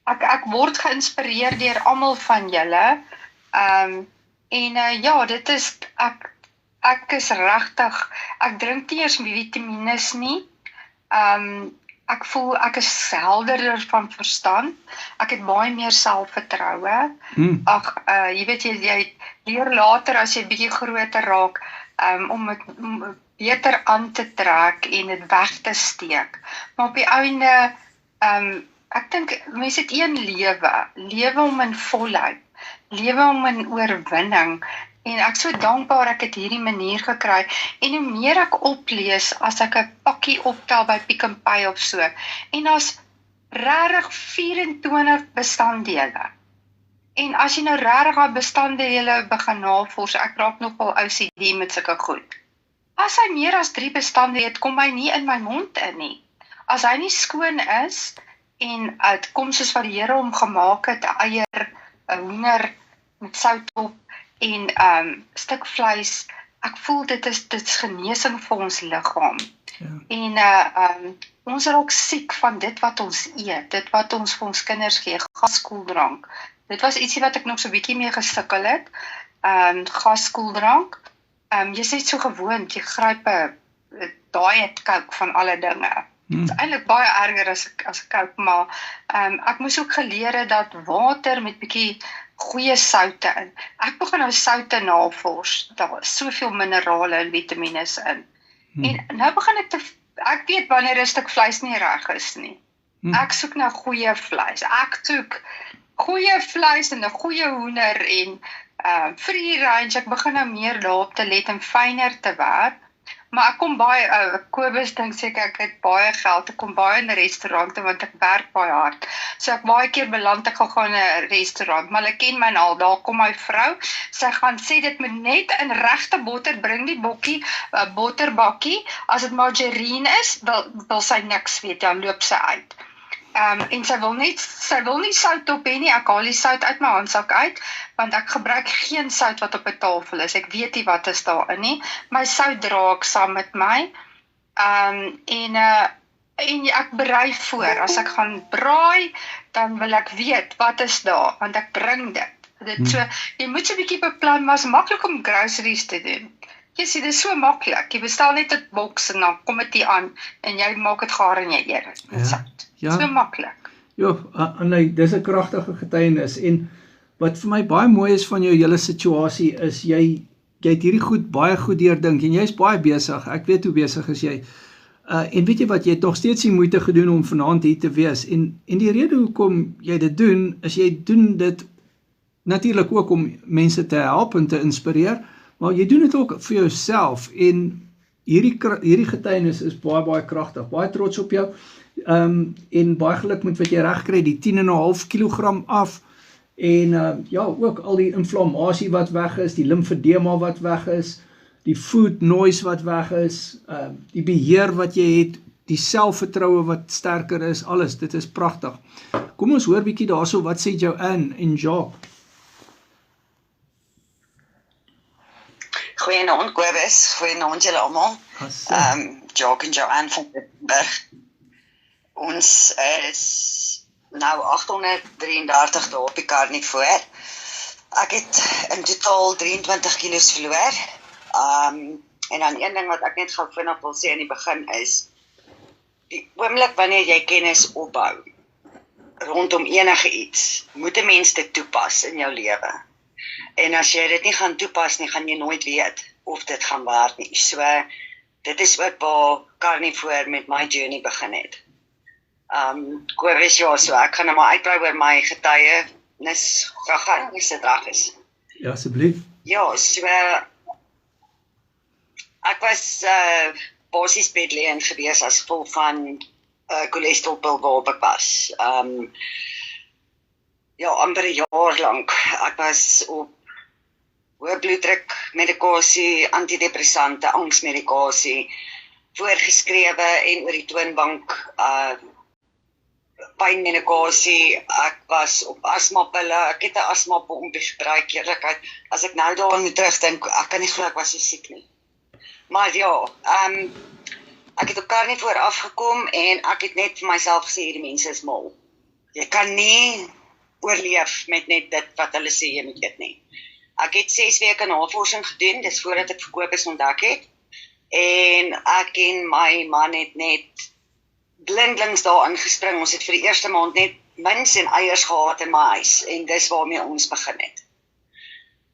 Speaker 5: ek word geïnspireer deur almal van julle. Dit is ek is regtig, ek drink nie eers vitamiene nie. Ek voel ek is helderder van verstand. Ek het baie meer selfvertroue. Jy weet jy leer later as jy bietjie groter raak om dit beter aan te trek en dit weg te steek. Maar op die einde ek dink mense het een lewe om in volheid, lewe om in oorwinning. En ek so dankbaar ek het hierdie manier gekry, en hoe meer ek oplees, as ek 'n pakkie optel by Pick n Pay of so, en as regtig 24 bestanddele, en as jy nou regtig daai bestanddele begin navors, ek raak nogal OCD met sulke goed, as hy meer as 3 bestanddele het, kom hy nie in my mond in nie, as hy nie skoon is, en dit kom soos wat die Here hom gemaak het, 'n eier, 'n hoender met sout op, en stuk vleis, ek voel dit is genesing vir ons liggaam. En ons raak siek van dit wat ons eet, dit wat ons vir ons kinders gee, gaskoeldrank. Dit was ietsie wat ek nog so bietjie mee gesukkel het, gaskoeldrank. Jy sê so gewoond, jy gryp 'n diet Coke van alle dinge. Dit is eintlik baie erger as Coke, maar ek moes ook geleer het dat water met bietjie goeie soutte in. Ek begin nou soutte navors, daar is soveel minerale en vitamiene in. En nou begin ek weet wanneer 'n stuk vleis nie reg is nie. Ek soek nou goeie vleis. Ek soek goeie vleis en 'n goeie hoender en free range, ek begin nou meer daarop te let en fyner te werk. Maar ek kom baie, Kobus dink seker ek het baie geld, ek kom baie in 'n restaurante want ek werk baie hard. So ek baie keer beland ek gaan in 'n restaurant, maar hulle ken my al, daar kom my vrou, sy gaan sê dit moet net in regte botter, bring die bokkie, botterbakkie, as dit margarine is, wil sy niks weet, dan loop sy uit. En sy wil nie sout op hê nie, ek haal die sout uit my handsak uit, want ek gebruik geen sout wat op 'n tafel is, ek weet nie wat is daarin nie, my sout dra ek saam met my, en ek berei voor, as ek gaan braai, dan wil ek weet, wat is daar, want ek bring dit. So, jy moet so 'n bietjie beplan, maar is maklik om groceries te doen. Jy sien, dit is so maklik, jy bestel net 'n boks en dan kom dit hier aan, en jy maak dit gaar en jy eet dit, met sout. So maklik.
Speaker 1: Jo, Annelie, dis 'n kragtige getuienis, en wat vir my baie mooi is van jou hele situasie is, jy het hierdie goed baie goed deurdink, en jy's baie besig, ek weet hoe besig is jy, en weet jy wat, jy het nog steeds die moeite gedoen om vanaand hier te wees, en die rede hoekom jy dit doen, is jy doen dit natuurlik ook om mense te help en te inspireer, maar jy doen dit ook vir jouself, en hierdie getuienis is baie kragtig, baie trots op jou, en baie geluk met wat jy reg kry, die 10,5 kilogram af, en ja, ook al die inflammasie wat weg is, die lymfedema wat weg is, die food noise wat weg is, die beheer wat jy het, die selfvertroue wat sterker is, alles, dit is pragtig. Kom ons hoor bietjie daarso, wat sê Joanne en Jacques?
Speaker 6: Goeienaand Kobus, goeienaand julle almal. Jacques en Joanne van Wittenberg. Ons is nou 833 dae op die Carnivore. Ek het in totaal 23 kilos verloor. En dan een ding wat ek net gou vinnig wil sê in die begin is, die oomblik wanneer jy kennis opbou rondom enige iets, moet 'n mens dit toepas in jou lewe. En as jy dit nie gaan toepas nie, gaan jy nooit weet of dit gaan werk nie. So, dit is ook waar Carnivore met my journey begin het. Kobus, ja, so ek gaan nou maar uitbrei oor my getuienis, gaan as dit reg is.
Speaker 1: Ja, asseblief.
Speaker 6: Ja, so, ek was basies bedlêend gewees as gevolg van cholesterolpil waarop ek was. Ja, amper 'n jaar lank. Ek was op hoë bloeddruk medikasie, antidepressante, angsmedikasie, voorgeskrewe en oor die toonbank pynmedikasie. Ek was op asmapille, ek het 'n asmapomp gebruik, eerlikheid. As ek nou daaraan moet terugdink, ek kan nie glo ek was so siek nie. Maar ja, ek het op Carnivore afgekom en ek het net vir myself gesê, hierdie mense is mal. Jy kan nie oorleef met net dit wat hulle sê jy moet eet nie. Ek het 6 weke navorsing gedoen, dis voordat ek Kobus ontdek het. En ek en my man het net blindelings daar ingespring. Ons het vir die eerste maand net mins en eiers gehad in my huis. En dis waarmee ons begin het.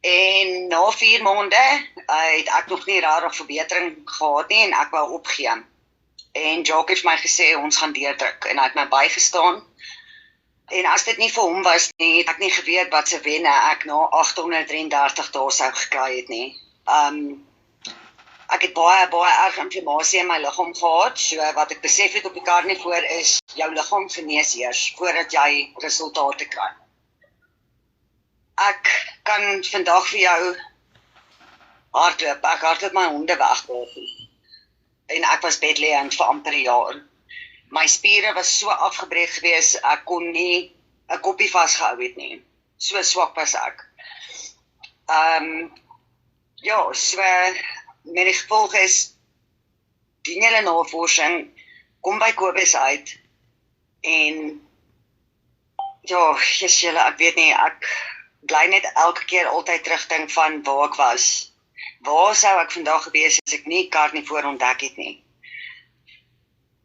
Speaker 6: En na 4 maande het ek nog nie rare verbetering gehad nie en ek wou opgee. En Jacques het my gesê ons gaan deurdruk en hy het my bygestaan. En as dit nie vir hom was nie, het ek nie geweet wat se wenne ek na 833 dae sou gekry het nie. Ek het baie erg inflammasie in my liggaam gehad, so wat ek besef het op die Carnivore is, jou liggaam genees eers, voordat jy resultate kry. Ek kan vandag vir jou hardloop, ek hardloop my honde weg. En ek was bedlêend vir amper 'n jaar. My spiere was so afgebreek gewees, ek kon nie 'n koppie vasgehou het nie. So swak was ek. Ja, so met die gevolg is, dien julle navorsing, kom by Kobus uit, en ja, julle, ek weet nie, ek bly net elke keer altyd terugdink van waar ek was. Waar sou ek vandag gewees as ek nie Carnivore ontdek het nie?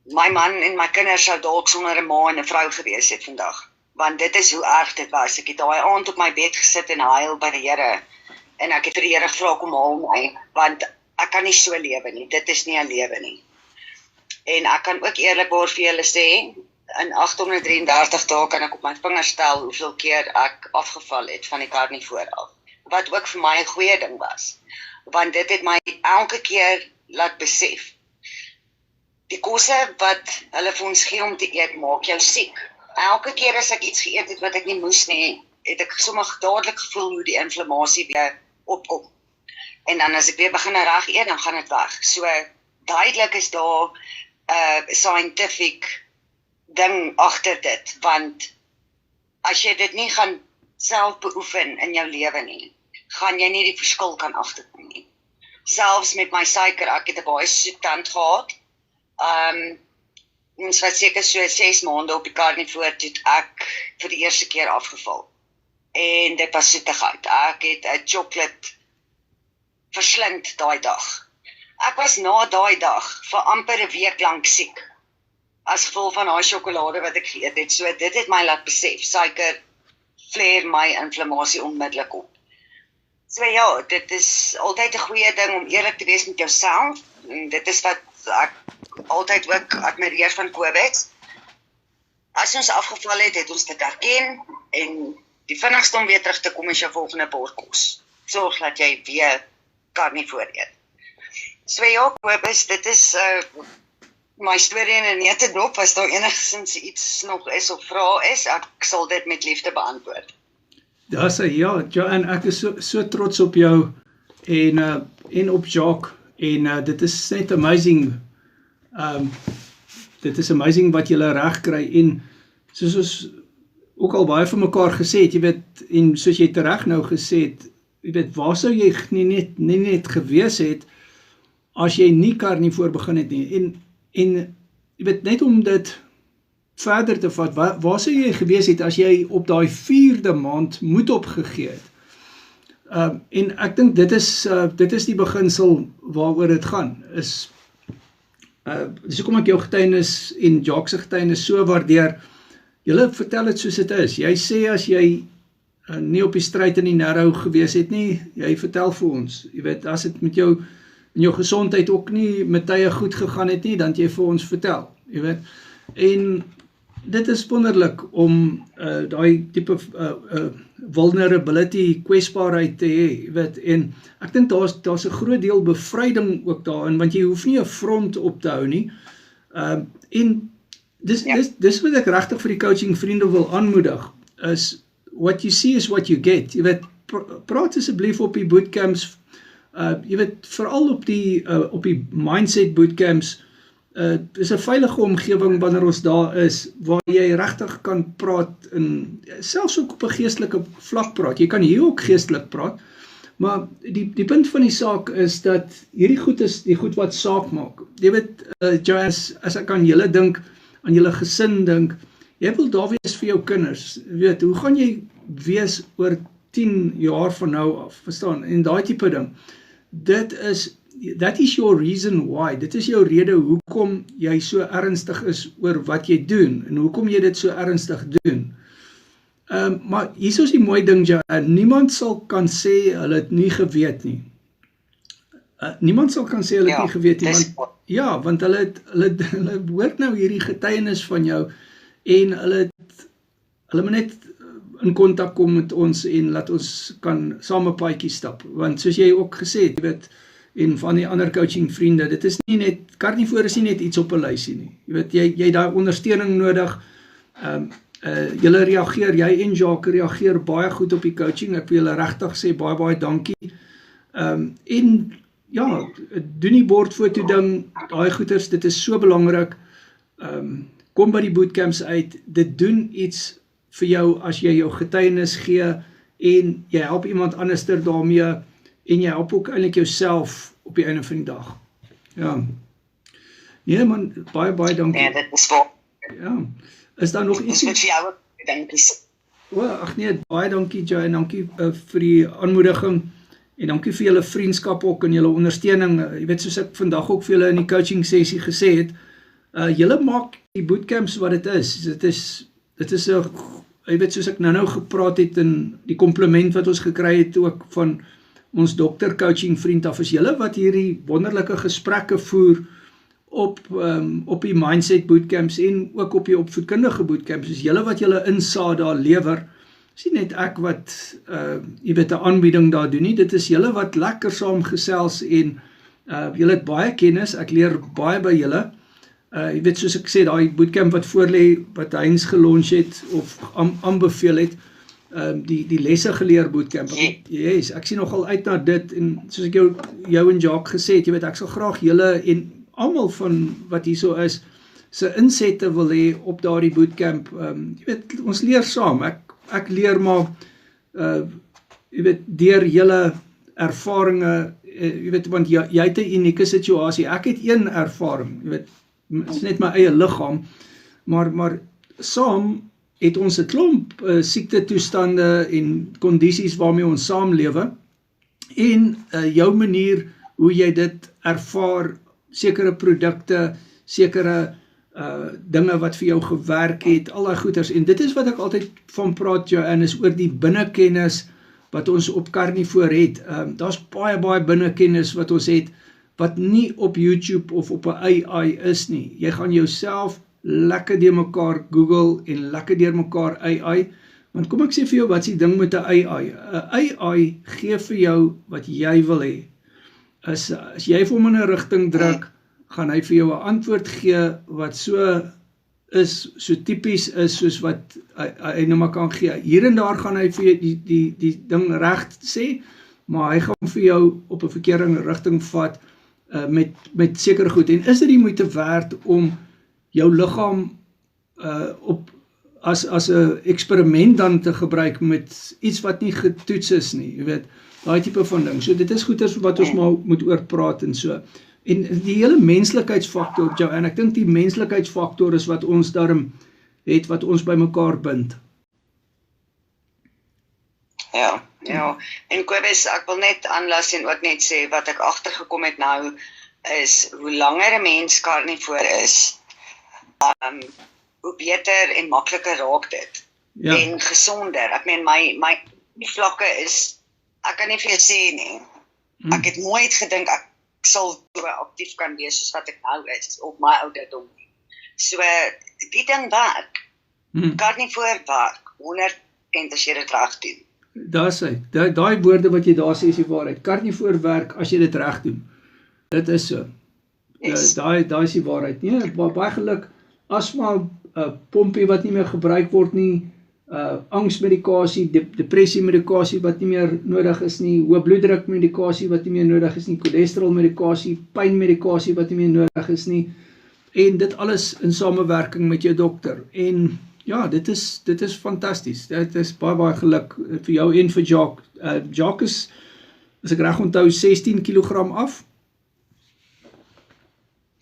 Speaker 6: My man en my kinders sou dalk sonder 'n ma en 'n vrou gewees het vandag, want dit is hoe erg dit was. Ek het daai aand op my bed gesit en huil by die Here, en ek het vir die Here gevra kom haal my, want ek kan nie so lewe nie, dit is nie 'n lewe nie. En ek kan ook eerlikwaar vir julle sê, in 833 dae kan ek op my vingers tel hoeveel keer ek afgeval het van die karnivoor af. Wat ook vir my 'n goeie ding was, want dit het my elke keer laat besef. Die kosse wat hulle vir ons gee om te eet, maak jou siek. Elke keer as ek iets geëet het wat ek nie moes nie, het ek sommer dadelik gevoel hoe die inflammasie weer opkom. En dan as ek weer begin reg eet, dan gaan dit weg. So duidelik is daar 'n scientific ding agter dit, want as jy dit nie gaan self beoefen in jou lewe nie, gaan jy nie die verskil kan agterkom nie. Selfs met my suiker, ek het 'n baie soet tand gehad. Ons was seker so 6 maande op die karnivoor toe ek vir die eerste keer afgeval. En dit was soetigheid. Ek het 'n chocolate verslind daai dag. Ek was na daai dag vir amper 'n week lank siek, as gevolg van daai sjokolade wat ek geëet het. So dit het my laat besef, suiker flare my inflammasie onmiddellik op. So ja, dit is altyd 'n goeie ding om eerlik te wees met jouself. En dit is wat ek altyd ook admireer van COVID. As ons afgeval het, het ons dit erken, en die vinnigste om weer terug te kom is jou volgende bord kos. Sorg dat jy weer karnivoor eet. So ja, Kobus, dit is my storie in 'n neutedop. As daar enigstens iets nog is of vrae is, ek sal dit met liefde beantwoord.
Speaker 1: Daar's en ek is so trots op jou en op Jacques, en dit is net amazing. Dit is amazing wat julle reg kry, en soos ons ook al baie vir mekaar gesê het, jy weet, en soos jy tereg nou gesê het, jy weet, waar sou jy nie net gewees het as jy nie karnivoor begin het nie, en jy weet, net om dit verder te vat, waar sou jy gewees het as jy op daai 4de maand moed opgegee het? En ek dink dit is die beginsel waaroor dit gaan, is dis hoekom ek jou getuienis en Jacques se getuienis so waardeer. Julle vertel dit soos dit is. Jy sê as jy nie op die stryd in die narrow gewees het nie, jy vertel vir ons. Jy weet, as dit met jou in jou gesondheid ook nie met tye goed gegaan het nie, dan het jy vir ons vertel. Jy weet, en dit is wonderlik om daai tipe vulnerability, kwesbaarheid te hê, jy weet, en ek dink daar's 'n groot deel bevryding ook daarin, want jy hoef nie 'n front op te hou nie. En dis wat ek regtig vir die coaching vriende wil aanmoedig, is what you see is what you get. Jy weet, praat asseblief op die bootcamps, jy weet, veral op die mindset bootcamps, is 'n veilige omgewing wanneer ons daar is, waar jy regtig kan praat, en selfs ook op 'n geestelike vlak praat. Jy kan hier ook geestelik praat, maar die punt van die saak is dat hierdie goed is die goed wat saak maak. Jy weet, as ek aan julle dink, aan julle gesin dink, jy wil daar wees vir jou kinders. Jy weet, hoe gaan jy wees oor 10 jaar van nou af, verstaan? En daai tipe ding. That is your reason why. Dit is jou rede hoekom jy so ernstig is oor wat jy doen, en hoekom jy dit so ernstig doen. Maar hier is die mooi ding, niemand sal kan sê hulle het nie geweet nie. Niemand sal kan sê hulle het nie geweet nie, want hulle hoort nou hierdie getuienis van jou, en hulle moet net in kontak kom met ons, en laat ons kan saam 'n paadjie stap, want soos jy ook gesê het, jy weet, en van die ander coaching vriende, dit is nie net, karnivoor is nie net iets op 'n lysie nie, jy weet, jy daai ondersteuning nodig. Julle reageer, jy en Jacques reageer baie goed op die coaching, ek wil julle regtig sê, baie dankie, en ja, doen die bordfoto ding, daai goeters, dit is so belangrik, kom by die bootcamps uit, dit doen iets vir jou as jy jou getuienis gee, en jy help iemand anders daarmee, en jy help ook eintlik jouself op die einde van die dag. Ja. Nee man, baie dankie.
Speaker 6: Nee, dit is vol.
Speaker 1: Ja. Is daar nog iets?
Speaker 6: Dis met vir jou ook, dankies.
Speaker 1: Ag nee, baie dankie Jay, en dankie vir die aanmoediging, en dankie vir julle vriendskap ook, en julle ondersteuning. Jy weet, soos ek vandag ook vir julle in die coaching sessie gesê het, julle maak die bootcamps wat dit is. Dit is jy weet, soos ek nou gepraat het, en die compliment wat ons gekry het ook van ons dokter coaching vriend af, is julle wat hierdie wonderlike gesprekke voer op die mindset bootcamps en ook op die opvoedkundige bootcamps, is julle wat julle insaad daar lewer, is nie net ek wat, jy weet, 'n aanbieding daar doen nie, dit is julle wat lekker saam gesels en julle het baie kennis, ek leer baie by julle. Jy weet, soos ek sê, daai bootcamp wat voorlê, wat Heinz gelunch het, of aanbeveel het, die lesse geleer bootcamp. Yes, ek sien nogal uit na dit, en soos ek jou en Jacques gesê het, jy weet, ek sal graag julle en almal van wat hierso is, se insette wil hê op daardie bootcamp. Jy weet, ons leer saam, ek leer maar, jy weet, deur julle ervarings, jy weet, want jy het 'n unieke situasie, ek het een ervaring, jy weet, het is net my eie liggaam, maar saam het ons 'n klomp siektetoestande en kondisies waarmee ons saamlewe, en jou manier hoe jy dit ervaar, sekere produkte, sekere dinge wat vir jou gewerk het, al die goeders, en dit is wat ek altyd van praat, Joanne, is oor die binnekennis wat ons op Carnivore het. Daar's baie binnekennis wat ons het, wat nie op YouTube of op 'n AI is nie. Jy gaan jouself lekker deur mekaar Google en lekker deur mekaar AI, want kom ek sê vir jou, wat is die ding met 'n AI? 'n AI gee vir jou wat jy wil hê. As jy vir hom in 'n rigting druk, gaan hy vir jou 'n antwoord gee wat so tipies is, soos wat hy nou maar kan gee. Hier en daar gaan hy vir jou die ding reg sê, maar hy gaan vir jou op 'n verkeerde rigting vat, met sekere goed, en is dit die moeite werd om jou liggaam as 'n eksperiment dan te gebruik met iets wat nie getoets is nie, jy weet, daai tipe van ding. So dit is goeders wat ons maar moet oor praat en so. En die hele menslikheidsfaktor, en ek dink die menslikheidsfaktor is wat ons daarom het, wat ons by mekaar bind.
Speaker 6: Ja, en Kobus, ek wil net aanlas en ook net sê, wat ek agtergekom het nou, is, hoe langer 'n mens karnivore is, hoe beter en makliker raak dit, en gesonder. Ek meen, my vlakke is, ek kan nie vir jou sê nie, ek het nooit gedink, ek sal so aktief kan wees, soos wat ek nou is, op my ouderdom. So, die ding werk, karnivore werk, 100% as jy dit reg doen.
Speaker 1: Daar sê, daai woorde wat jy daar sê is die waarheid. Karnivore werk as jy dit reg doen. Dit is so. Yes. Daai is die waarheid. Nee, baie geluk, asma, pompie wat nie meer gebruik word nie, angsmedikasie, depressiemedikasie wat nie meer nodig is nie, hoë bloeddrukmedikasie wat nie meer nodig is nie, cholesterolmedikasie, pynmedikasie wat nie meer nodig is nie, en dit alles in samewerking met jou dokter. En ja, dit is fantasties. Dit is baie geluk vir jou en vir Jacques. Jacques is, as ek reg onthou, 16 kg af.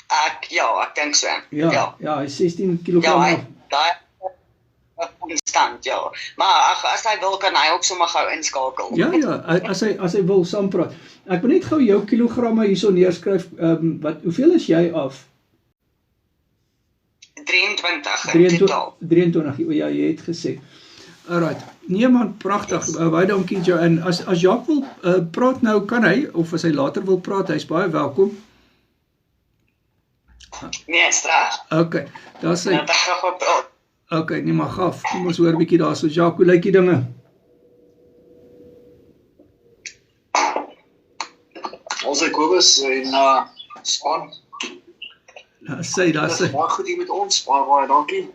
Speaker 6: Ek dink so.
Speaker 1: Ja, hy is 16 kg af.
Speaker 6: Konstant, ja. Maar as hy wil, kan hy ook sommer gou inskakel.
Speaker 1: Ja, as hy wil saampraat. Ek wil net gou jou kilogramme hierso neerskryf. Hoeveel is jy af? 23, ja, jy het gesê. Alright, nee man, pragtig, baie dankie Joanne. As Jacques wil praat nou, kan hy, of as hy later wil praat, hy is baie welkom.
Speaker 6: Nee, straks.
Speaker 1: Ok, daar sê.
Speaker 6: Nou, ek gaan praat.
Speaker 1: Ok, nee maar gaf, kom ons hoor bietjie daar, so Jacques, hoe lyk die dinge?
Speaker 2: Ons is Kobus en span.
Speaker 1: Daar sê.
Speaker 2: Baie goed hier met ons, baie dankie.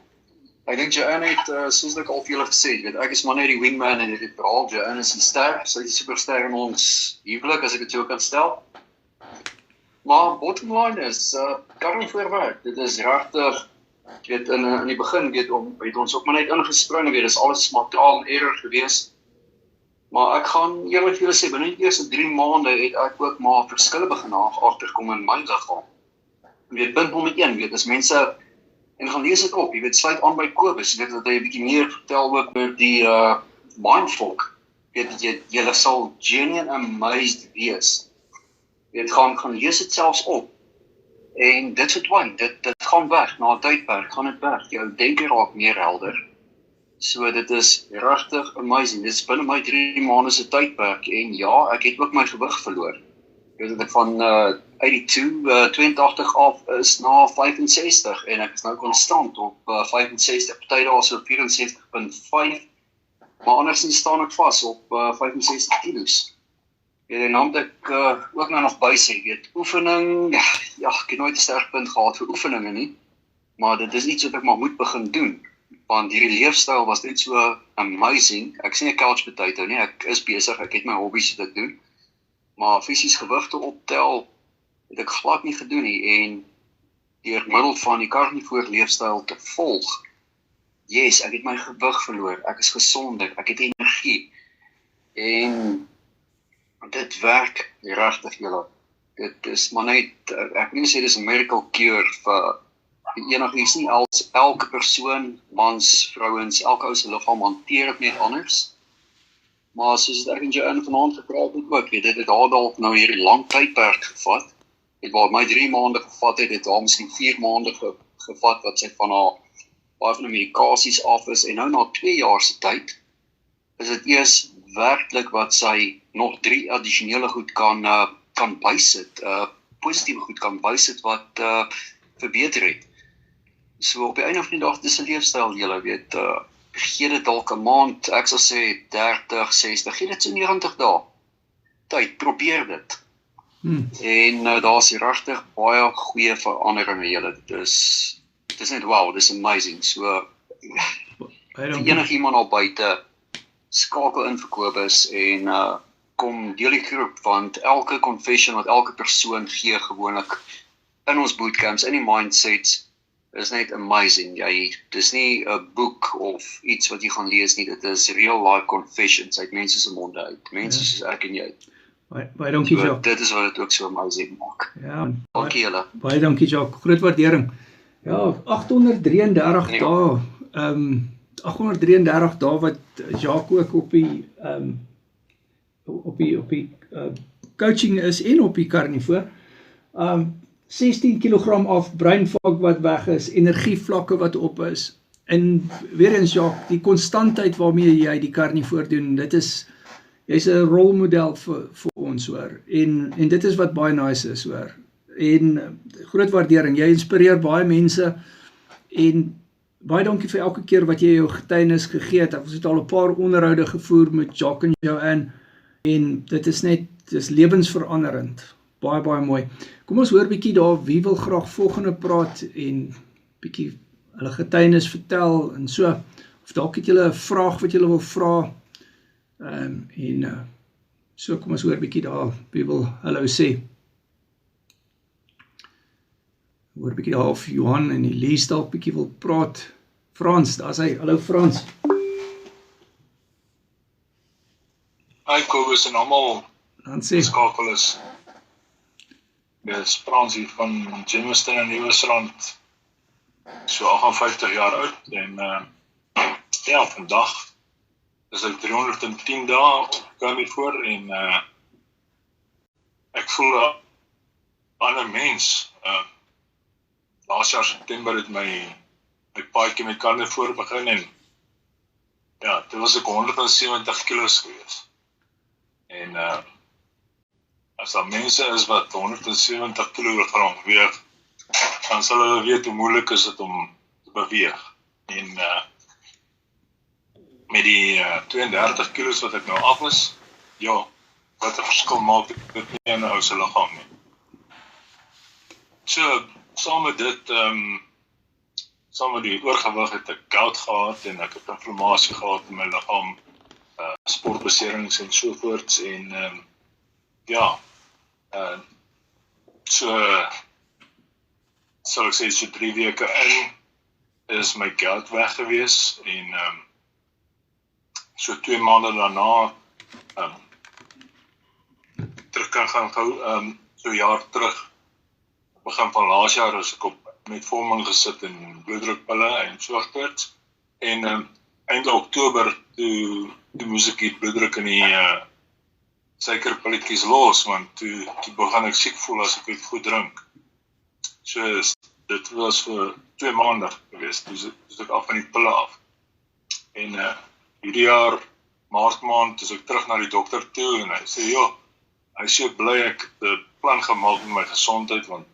Speaker 2: Ek dink Joanne het, soos ek al vir julle gesê, weet, ek is maar net die wingman en dit verhaal, Joanne is die ster, sy is die superster in ons huwelik, as ek dit so kan stel. Maar bottom line is, karnivore werk, dit is regtig, weet, in die begin, het ons ook maar net ingespring, weet, is alles maar trial and error gewees. Maar ek gaan eerlik vir julle sê, binne die eerste 3 maande het ek ook maar verskille begin agterkom in my liggaam. Weet, punt nommer 1, weet, as mense, en gaan lees dit op, jy weet, sluit aan by Kobus, jy weet, dat hy 'n bietjie meer vertel ook oor die mindfulness, weet, julle sal genuine amazed wees. Weet, gaan lees dit selfs op, en dit verdwyn, dit gaan weg, na 'n tydperk gaan dit weg, jou denke raak meer helder. So dit is regtig amazing, dit is binne my 3 maande se tydperk, en ja, ek het ook my gewig verloor. Weet ek van 82 af is na 65 en ek is nou konstant op 65, party dae so 74.5, maar andersins staan ek vas op 65 kilos. En dan moet ek ook nou nog bysê, weet, oefening, ja, ek het nooit 'n sterkpunt gehad vir oefeninge nie, maar dit is iets wat ek maar moet begin doen, want hierdie leefstyl was net so amazing. Ek is nie 'n couch potato nie, ek is besig, ek het my hobbies wat ek doen, maar fisies gewigte optel, het ek glad nie gedoen nie, en deur middel van die carnivore leefstyl te volg, yes, ek het my gewig verloor, ek is gesonder, ek het energie, en dit werk regtig julle. Dit is maar net, ek wil nie sê dis 'n miracle cure vir enigiets nie, als elke persoon, mans, vrouens, elke ou se liggaam hanteer dit net anders. Maar soos ek en Joanne vanaand gepraat het ook, weet, dit het haar dalk nou hierdie lang tydperk gevat. Het waar my 3 maande gevat het, het haar miskien 4 maande gevat, wat sy van haar baie van die medikasies af is, en nou na 2 jaar se tyd, is dit eers werklik wat sy nog 3 addisionele goed kan bysit, positiewe goed kan bysit wat verbeter het. So op die einde van die dag, dis 'n leefstyl, julle weet, gee dit dalk 'n maand, ek sal sê 30, 60, gee dit so 90 dae. Tyd, probeer dit. En daar's regtig baie goeie veranderinge, julle. Dit is net wow, dis amazing. So enigiemand al buite, skakel in vir Kobus en kom deel die groep, want elke confession wat elke persoon gee gewoonlik in ons bootcamps, in die mindsets, is net amazing. Dis nie 'n boek of iets wat jy gaan lees nie, dit is real life confessions uit mense se monde uit, mense soos ek en jy.
Speaker 1: Baie dankie, Jacques.
Speaker 2: Dit is wat dit ook so amazing maak.
Speaker 1: Ja,
Speaker 2: dankie julle.
Speaker 1: Baie dankie, Jacques. Groot waardering. Ja, 833 dae, 833 dae wat Jacques ook op die coaching is en op die carnivore. 16 kg af, breinvlak wat weg is, energievlakke wat op is. En weer eens, Jacques, die konstantheid waarmee jy die carnivore doen, jy's 'n rolmodel vir ons, hoor. En dit is wat baie nice is, hoor. En groot waardering, jy inspireer baie mense, en baie dankie vir elke keer wat jy jou getuienis gegee het. Ons het al 'n paar onderhoude gevoer met Jacques en Joanne, en dit is lewensveranderend. Baie, baie mooi. Kom ons hoor bietjie daar, wie wil graag volgende praat, en bietjie hulle getuienis vertel, en so, of dalk het julle 'n vraag wat julle wil vra, so kom ons hoor bietjie daar, wie wil hallo sê. Hoor bietjie daar of Johan en Elise dalk bietjie wil praat. Frans, daar's hy. Hallo Frans.
Speaker 7: Hi Kobus en almal.
Speaker 1: Dan sê
Speaker 7: skakel is. Dis Frans hier van Jamestown in Nieuwestrand. So 58 jaar oud en ja, vandag is ek 310 dae op carnivore en ek voel 'n ander mens. Laas jaar September het my paadjie met carnivore begin en ja, dit was ek 170 kilos gewees. En as daar mense is wat 170 kilogram weeg, dan sal hulle weet hoe moeilik is dit om te beweeg. En met die 32 kilos wat ek nou af is, ja, wat 'n verskil maak dit nie in 'n ou se liggaam nie. So, saam met dit, saam met die oorgewig het ek gout gehad en ek het inflammasie gehad in my liggaam, sportbeserings en sovoorts en ja, so sal ek sê so 3 weke in is my gout weg gewees en so 2 maande daarna terug kan gaan gou, so 'n jaar terug, begin van laas jaar is ek op metformin gesit en bloeddrukpille en sovoorts en einde Oktober toe moes ek die bloeddruk in die suikerpilletjies los, want toe begin ek siek voel as ek dit goed drink. So dit was vir 2 maande gewees, toe ek af van die pille af. En hierdie jaar, maart maand, is ek terug na die dokter toe en hy sê, joh, hy is so bly ek het 'n plan gemaak met my gesondheid, want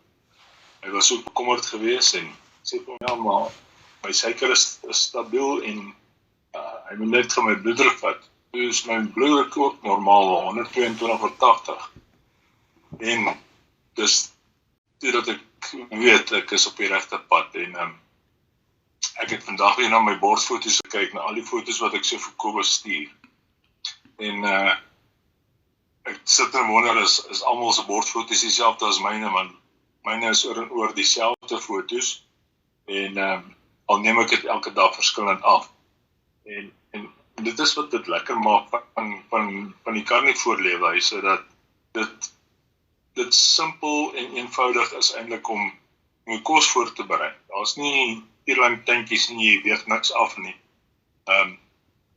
Speaker 7: hy was so bekommerd geweest en sê vir my, ja, maar my suiker is stabiel en hy moet net my bloeddruk vat. Dus my bloeddruk ook normaal, 122/80. En dus dat ek weet, ek is op die regte pad en ek het vandag weer na my bordfoto's gekyk, na al die foto's wat ek so vir Kobus stuur. En ek sit en wonder, is almal se bordfoto's dieselfde as myne, want myne is oor en oor dieselfde foto's en al neem ek dit elke dag verskillend af. En dit is wat dit lekker maak van die karnivoorlewe, hy sê dat dit simpel en eenvoudig is eintlik om jou kos voor te berei. Daar's nie hierlang tentjies en jy weeg niks af nie.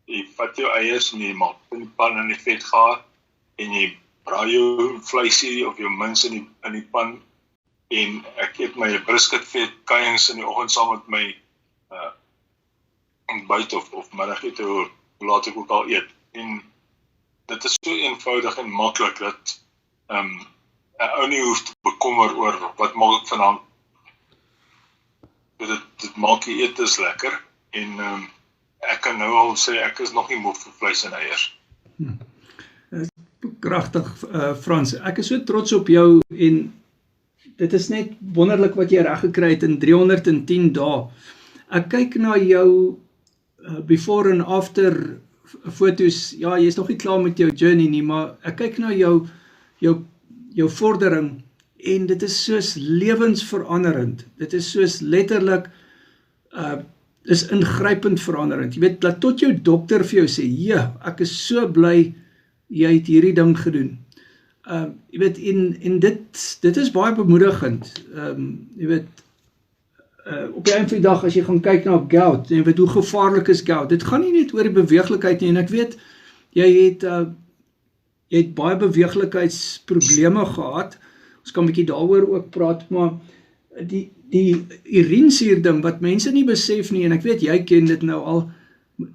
Speaker 7: Jy vat jou eiers en jy maak in die pan in die vetgaar en jy braai jou vleisie of jou mince in die pan en ek eet my brisket vet kuiings in die oggend saam met my ontbyt of middagete, hoe laat ek ook al eet. En dit is so eenvoudig en maklik dat 'n ou nie hoef te bekommer oor wat maak ek vanaand. Dit maak die etes lekker en ek kan nou al sê ek is nog nie moeg vir vleis en eiers.
Speaker 1: Kragtig, Frans. Ek is so trots op jou en dit is net wonderlik wat jy reg gekry het in 310 dae. Ek kyk na jou before and after foto's. Ja, jy is nog nie klaar met jou journey nie, maar ek kyk na jou vordering en dit is soos lewensveranderend. Dit is soos letterlik is ingrypend veranderend. Jy weet, laat tot jou dokter vir jou sê, ja, ek is so bly jy het hierdie ding gedoen. Jy weet, en dit is baie bemoedigend. Jy weet, op die einde van die dag, as jy gaan kyk na gout, jy weet hoe gevaarlik is gout. Dit gaan nie net oor die beweeglikheid nie, en ek weet, jy het baie beweeglikheidsprobleme gehad. Ons kan 'n bietjie daaroor ook praat, maar die urinesuur ding wat mense nie besef nie, en ek weet jy ken dit nou al,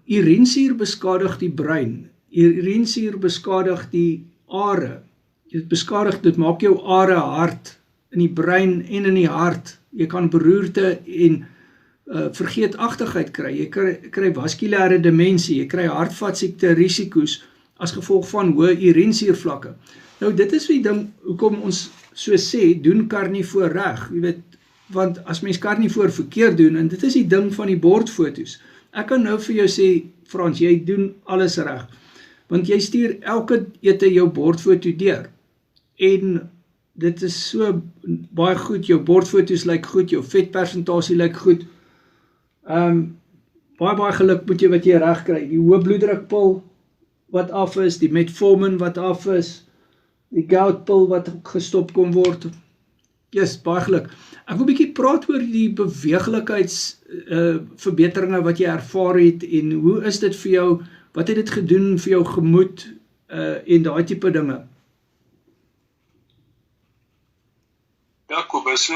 Speaker 1: urinesuur beskadig die brein, urinesuur beskadig die are, dit maak jou are hard, in die brein en in die hart, jy kan beroerte en vergeetachtigheid kry, jy kry vaskulêre demensie, jy kry hartvaskiekte risiko's, as gevolg van hoë urinesuurvlakke. Nou dit is die ding, hoekom ons so sê, doen karnivoor reg, jy weet, want as mens karnivoor verkeerd doen, en dit is die ding van die bordfoto's, ek kan nou vir jou sê, Frans, jy doen alles reg, want jy stuur elke ete jou bordfoto deur, en dit is so baie goed, jou bordfoto's lyk goed, jou vetpersentasie lyk goed, baie geluk moet jy wat jy reg kry, die hoë bloeddrukpil wat af is, die metformin wat af is, die goutpil wat gestop kon word, yes, baie geluk. Ek wil 'n bietjie praat oor die beweeglikheidsverbeteringe wat jy ervaar het, en hoe is dit vir jou, wat het dit gedoen vir jou gemoed, en daai tipe dinge?
Speaker 7: Ja, Kobus, so,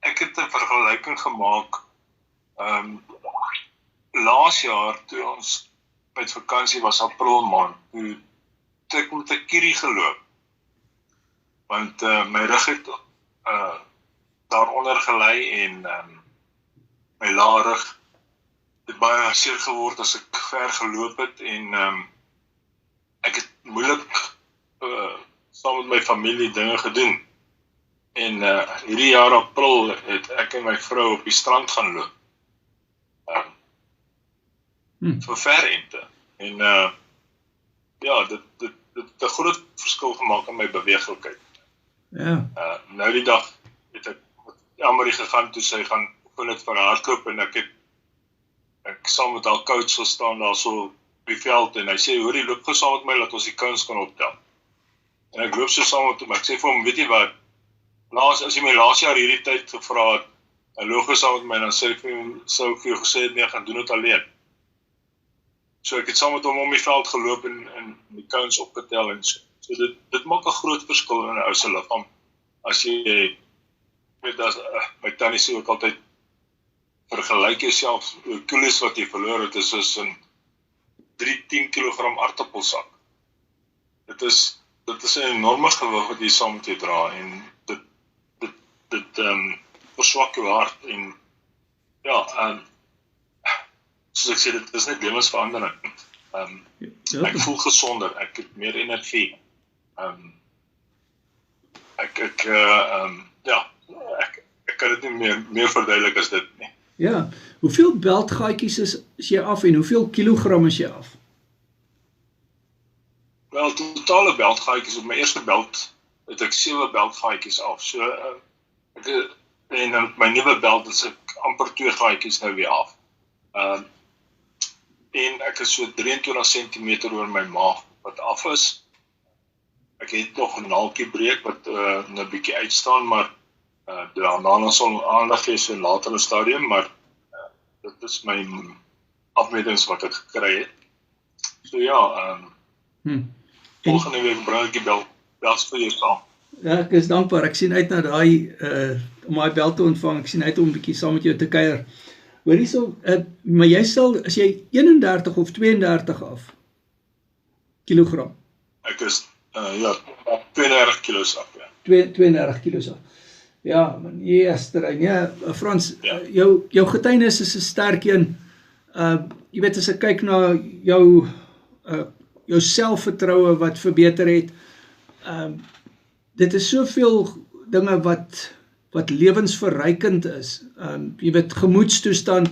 Speaker 7: ek het 'n vergelyking gemaak, laas jaar, toe ons met vakansie was April maand, toe ek met 'n kierie geloop, want my rug het daaronder gelei en my laarrug het baie seer geword as ek ver geloop het en ek het moeilik saam met my familie dinge gedoen. En hierdie jaar April het ek en my vrou op die strand gaan loop. Vir verente. En ja, dit het 'n groot verskil gemaak in my beweeglikheid.
Speaker 1: Ja.
Speaker 7: Nou die dag het ek met Amarie gegaan toe sy gaan oefen het vir hardloop en ek saam met haar coach gestaan daar so op die veld en hy sê, hoor jy loop gou saam met my dat ons die counts kan optel. En ek loop so saam met hom, ek sê vir hom, weet jy wat, as jy my laas jaar hierdie tyd gevra het, en loop gou saam met my, dan sou ek vir jou gesê het, nee, ek gaan doen dit alleen. So ek het saam met hom om die veld geloop en die counts opgetel en so. So dit maak 'n groot verskil in 'n ou se liggaam. As jy weet, my tannie sê ook altyd, vergelyk jouself, hoe kilos wat jy verloor het, is soos 'n 3-10 kg aardappelsak. Dit is dit is 'n enorme gewig wat jy saam met jou dra en dit verswak jou hart en ja, soos ek sê, dit is net lewensverandering. Ek voel gesonder, ek het meer energie. Ek kan dit nie meer verduidelik as dit nie.
Speaker 1: Ja, hoeveel beltgaatjies is jy af en hoeveel kilogram is jy af?
Speaker 7: Wel, totale beltgaatjies, op my eerste belt het ek 7 beltgaatjies af. So, en my nuwe belt is ek amper 2 gaatjies nou weer af. En ek is so 23 cm oor my maag wat af is. Ek het nog 'n naaltjie breek wat nou 'n bietjie uitstaan, maar daarna sal aandag gee so in 'n latere stadium, maar dit is my afmetings wat ek gekry het. So ja, volgende week bring ek die bels vir jou saam.
Speaker 1: Ja, ek is dankbaar. Ek sien uit na daai om my bel te ontvang. Ek sien uit om 'n bietjie saam met jou te kuier. Hoor hierso, maar jy sal, as jy 31 of 32 af kilogram.
Speaker 7: Ek is 32 kilos af, ja.
Speaker 1: 32 kilos af. Ja, man, terrein. Ja, Frans, jou getuienis is 'n sterk een. Jy weet, as ek kyk na jou selfvertroue wat verbeter het, dit is soveel dinge wat lewensverrykend is. Jy weet, gemoedstoestand,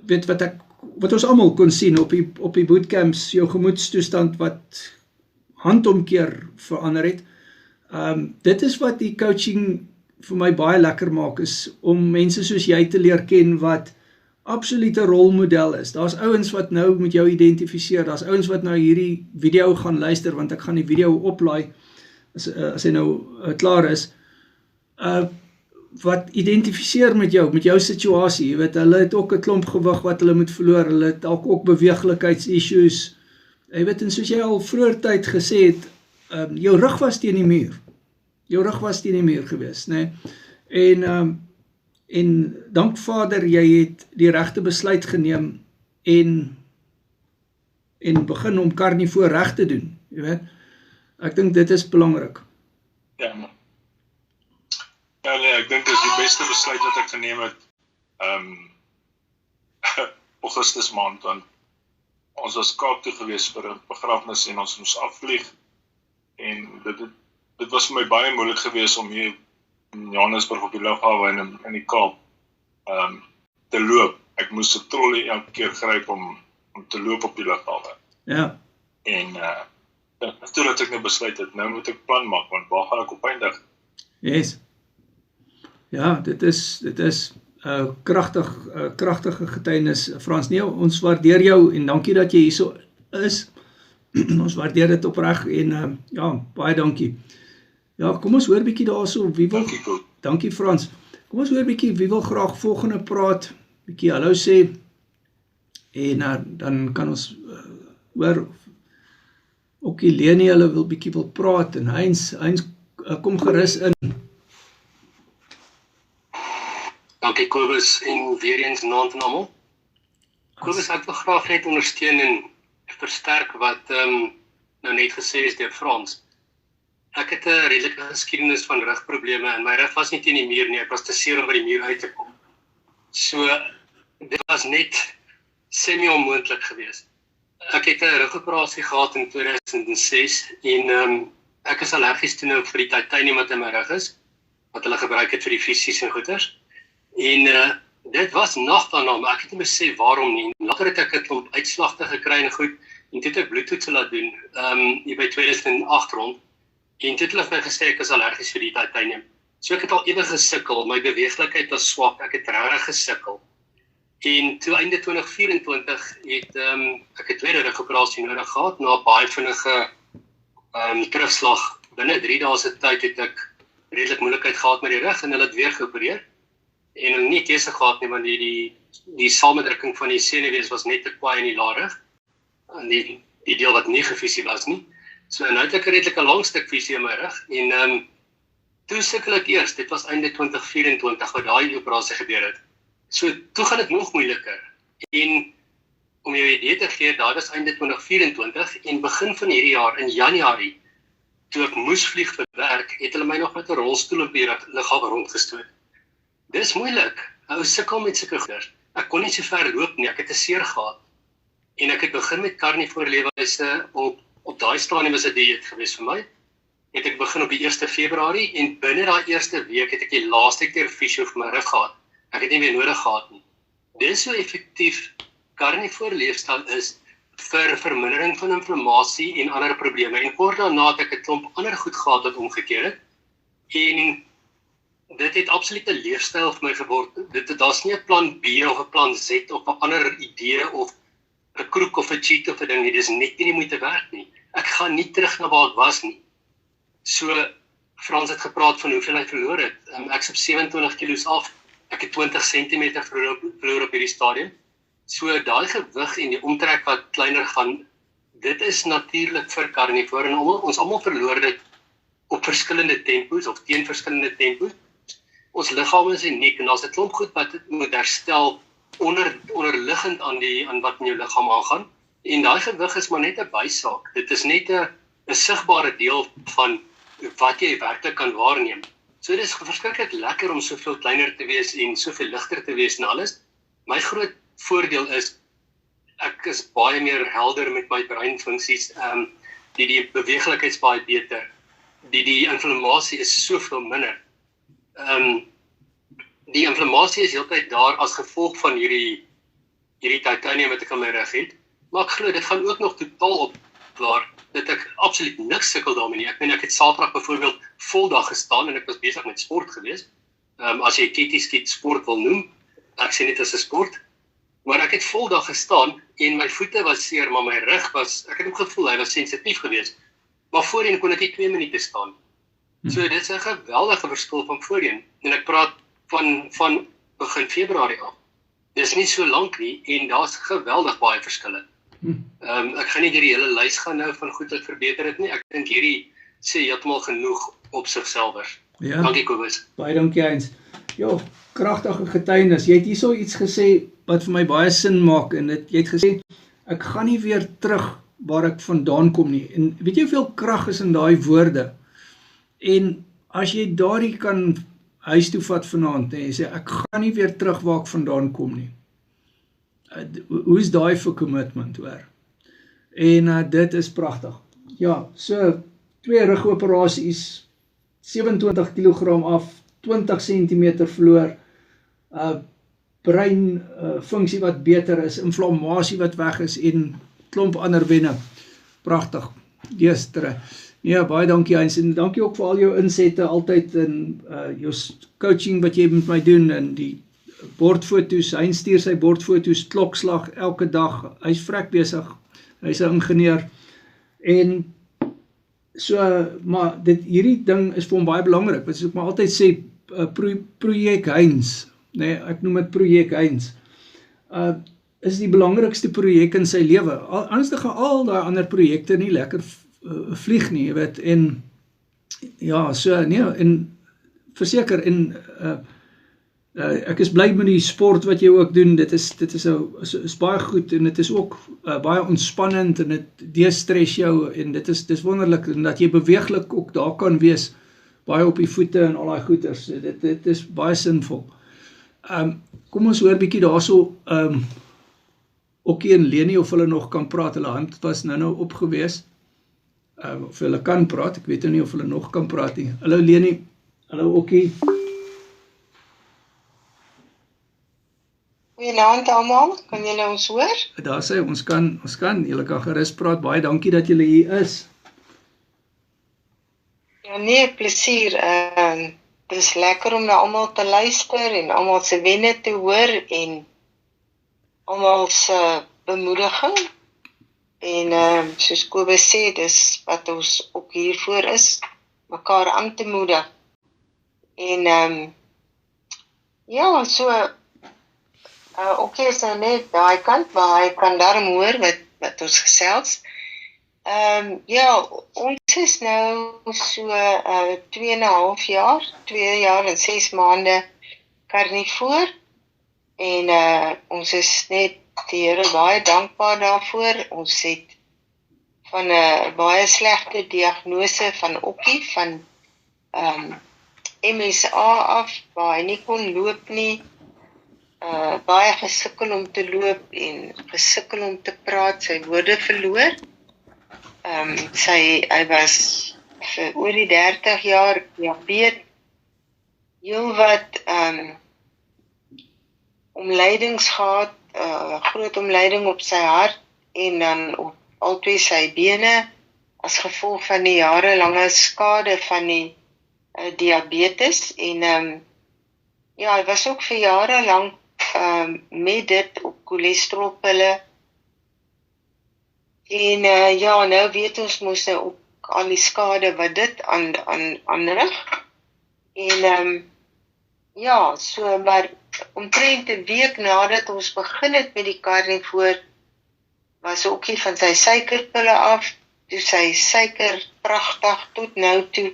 Speaker 1: weet wat ons almal kon sien op die bootcamps, jou gemoedstoestand wat handomkeer verander het. Dit is wat die coaching vir my baie lekker maak, is om mense soos jy te leer ken wat absolute rolmodel is. Daar's ouens wat nou met jou identifiseer, daar's ouens wat nou hierdie video gaan luister, want ek gaan die video oplaai, as hy nou klaar is, wat identifiseer met jou situasie. Jy weet, hulle het ook 'n klomp gewig wat hulle moet verloor, hulle het ook beweeglikheidsissues. Jy weet, en soos jy al vroeër tyd gesê het, jou rug was teen die muur. Jou rug was teen die muur gewees, né? En dank Vader, jy het die regte besluit geneem en begin om karnivoor reg te doen, jy weet. Ek dink dit is belangrik.
Speaker 7: Ja, man. Ja, nee, ek dink dit is die beste besluit wat ek geneem het Augustus maand, want ons was Kaap toe gewees vir 'n begrafnis en ons moes afvlieg en dit was vir my baie moeilik gewees om hier in Johannesburg op die lughawe en in die Kaap te loop. Ek moes 'n trolley elke keer gryp om te loop op die lughawe.
Speaker 1: Ja.
Speaker 7: En totdat ek nou besluit het, nou moet ek plan maak, want waar gaan ek op eindig?
Speaker 1: Yes. Ja, dit is kragtige getuienis, Frans. Nee, ons waardeer jou en dankie dat jy hierso is. Ons waardeer dit opreg en ja, baie dankie. Ja, kom ons hoor bietjie daarso, wie wil... Dankie Frans. Kom ons hoor bietjie, wie wil graag volgende praat, bietjie hallo sê, en dan kan ons hoor, ook Leni, hulle wil bietjie wil praat, en Heinz, kom gerus in.
Speaker 4: Dankie Kobus, en weer eens naam van almal. Kobus, ek wil graag net ondersteun en versterk wat nou net gesê is deur Frans. Ek het 'n redelike geskiedenis van rugprobleme en my rug was nie teen die muur nie, ek was te seer om by die muur uit te kom. So, dit was net semi-onmoontlik geweest. Ek het 'n rugoperasie gehad in 2006 en ek is allergies toe nou vir die titanium wat in my rug is, wat hulle gebruik het vir die visies en goeters. En dit was nag daarna, maar ek het nie besef waarom nie. Later het ek 'n klomp uitslagte gekry en goed, en toe het ek bloedtoetse laat doen, hier by 2008 rond, en toe het hulle vir my gesê ek is allergies vir die titanium. So ek het al ewig gesukkel, my beweeglikheid was swak, ek het regtig gesukkel. En toe einde 2024 het ek 'n tweede rugoperasie nodig gehad, na baie vinnige terugslag. Binne 3 dae se tyd het ek redelik moeilikheid gehad met die rug en hulle het weer geopereer. En nie keuse gehad nie, want die saamdrukking van die senuwees was net te kwaai in die larig, en die deel wat nie gefisie was nie. So nou het ek 'n redelike lang stuk fisie in my rug, en toe sukkel ek eers, dit was einde 2024 wat daai operasie gebeur het. So toe gaan dit nog moeiliker, en om jou idee te gee, daar was einde 2024, en begin van hierdie jaar, in Januarie, toe ek moes vlieg vir werk, het hulle my nog met 'n rolstoel op die lughawe rondgestoot. Dis moeilik. Ou sukkel met sulke goeders. Ek kon nie so ver loop nie, ek het 'n seer gehad. En ek het begin met carnivore leefwyse op daai stadium was 'n dieet gewees vir my. Het ek begin op die 1 Februarie en binne daai eerste week het ek die laaste keer fisio vir my rug gehad. Ek het nie weer nodig gehad nie. Dis so effektief carnivore leefstyl is vir vermindering van inflammasie en ander probleme. En kort daarna het ek 'n klomp ander goed gehad wat omgekeer het. En dit het absoluut 'n leefstyl vir my geword. Daar's nie 'n plan B of 'n plan Z of 'n ander idee of 'n kroek of 'n cheat of 'n ding nie. Dis net nie moeite werd nie. Ek gaan nie terug na waar ek was nie. So, Frans het gepraat van hoeveel hy verloor het. Ek's op 27 kilos af. Ek het 20 cm verloor op hierdie stadium. So, daai gewig en die omtrek wat kleiner gaan, dit is natuurlik vir carnivore en ons almal verloor dit op verskillende tempos of teen verskillende tempos. Ons liggaam is uniek en daar's 'n klomp goed wat moet herstel onderliggend aan wat in jou liggaam aangaan. En daai gewig is maar net 'n bysaak. Dit is net 'n sigbare deel van wat jy werklik kan waarneem. So dit is verskriklik lekker om soveel kleiner te wees en soveel ligter te wees en alles. My groot voordeel is ek is baie meer helder met my breinfunksies. Die beweeglikheid is baie beter. Die inflammasie is soveel minder. Die inflammasie is heeltyd daar as gevolg van hierdie titanium wat ek aan my rug het. Maar ek glo dit gaan ook nog totaal opklaar dat ek absoluut niks sukkel daarmee nie. Ek het Saterdag byvoorbeeld voldag gestaan en ek was besig met sport geweest. As jy ketty sport wil noem, ek sê net as 'n sport. Maar ek het voldag gestaan en my voete was seer, maar my rug was, ek het ook gevoel hy was sensitief geweest. Maar voorheen kon ek nie 2 minute staan. So dit is 'n geweldige verskil van voorheen. En ek praat van begin Februarie af. Dis nie so lank nie en daar's geweldig baie verskille. Ek gaan nie deur die hele lys gaan nou van goed wat verbeter het nie. Ek dink hierdie sê heeltemal genoeg op sigself.
Speaker 1: Ja.
Speaker 4: Dankie Kobus.
Speaker 1: Baie dankie Heinz. Ja, kragtige getuienis. Jy het hierso iets gesê wat vir my baie sin maak en jy het gesê ek gaan nie weer terug waar ek vandaan kom nie. En weet jy hoeveel krag is in daai woorde? En as jy daardie kan huis toe vat vanaand en jy sê ek gaan nie weer terug waar ek vandaan kom nie. Hoe is daai vir commitment hoor? En dit is pragtig. Ja, so 2 rugoperasies, 27 kg af, 20 cm verloor, brein funksie wat beter is, inflammasie wat weg is en klomp ander wenne. Pragtig. Deestre. Ja, baie dankie Heinz en dankie ook vir al jou insette altyd in jou coaching wat jy met my doen en die bordfoto's. Heinz stuur sy bordfoto's klokslag elke dag. Hy's vrek besig. Hy's 'n ingenieur. En so, maar hierdie ding is vir hom baie belangrik. Wat ek maar altyd sê, projek Heinz, nee, ek noem dit projek Heinz, is die belangrikste projek in sy lewe. Anders gaan al daai ander projekte nie lekker vlieg nie, jy weet, en ja, so, nee, en verseker, en ek is bly met die sport wat jy ook doen, dit is baie goed, en dit is ook baie ontspannend, en dit de-stress jou, en dit is wonderlik, en dat jy beweeglik ook daar kan wees, baie op die voete en al die goeders, dit is baie sinvol. Kom ons hoor bietjie daarso, Okkie en Leni, of hulle nog kan praat, hulle hand was nou opgewees, of hulle kan praat, ek weet nie of hulle nog kan praat nie. Hallo Leni, hallo Okkie.
Speaker 8: Goeienaand almal, kan julle ons hoor?
Speaker 1: Daar sê, ons kan, julle kan gerus praat, baie dankie dat julle hier is.
Speaker 8: Ja nee, plesier, dit is lekker om na almal te luister en almal se wenne te hoor en almal se bemoediging en soos Kobus sê, dis wat ons ook hiervoor is, mekaar aan te moedig. En ja, so Okkie is nou net daai kant, maar hy kan daarom hoor wat ons gesels. Ja, ons is nou so 2,5 jaar, 2 jaar en 6 maande carnivoor en ons is net die Here baie dankbaar daarvoor. Ons het van 'n baie slegte diagnose van Okkie, van MSA af, waar hy nie kon loop nie, baie gesukkel om te loop en gesukkel om te praat, sy woorde verloor. Hy was vir oor die 30 jaar diabetes, heelwat omleidings gehad, groot omleiding op sy hart en dan op albei sy bene as gevolg van die jarelange skade van die diabetes en hy was ook vir jare lank met dit op cholesterolpille en nou weet ons mos nou ook al die skade wat dit aanrig en maar omtrent 'n week nadat ons begin het met die Carnivore was Okkie van sy suikerpille af, toe sy suiker pragtig tot nou toe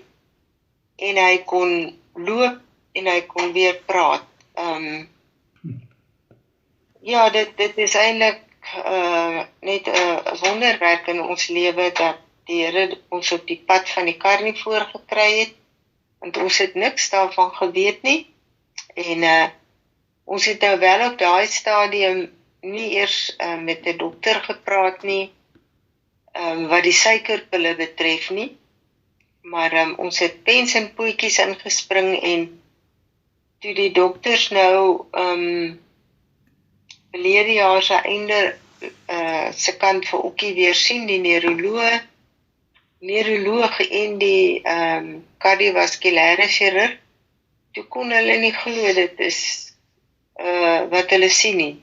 Speaker 8: en hy kon loop en hy kon weer praat. Dit is eintlik net 'n wonderwerk in ons lewe dat die Here ons op die pad van die Carnivore gekry het, want ons het niks daarvan geweet nie en ons het nou wel op daai stadium nie eers met 'n dokter gepraat nie wat die suikerpille betref nie, maar ons het pens en pootjies ingespring en toe die dokters nou verlede jaar se einde se kant vir Okkie weer sien, die neuroloog en die kardiovaskulêre chirurg, toe kon hulle nie glo dit is wat hulle sien nie.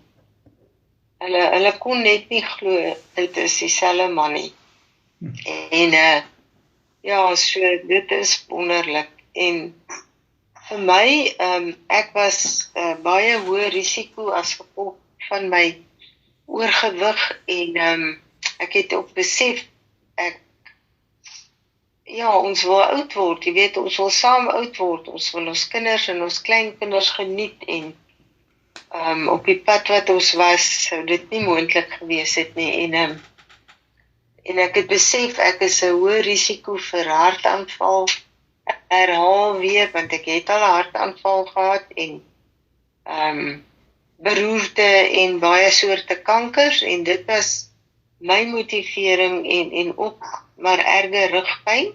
Speaker 8: Hulle kon net nie glo dit is dieselfde man nie. En so dit is wonderlik. En vir my, ek was baie hoë risiko as gevolg van my oorgewig en ek het ook besef, ons wil oud word, jy weet, ons wil saam oud word, ons wil ons kinders en ons kleinkinders geniet en op die pad wat ons was, sou dit nie moontlik gewees het nie en ek het besef, ek is 'n hoë risiko vir hartaanval, herhaal weer, want ek het al 'n hartaanval gehad en beroerte en baie soorte kankers en dit was my motivering en ook maar erge rugpyn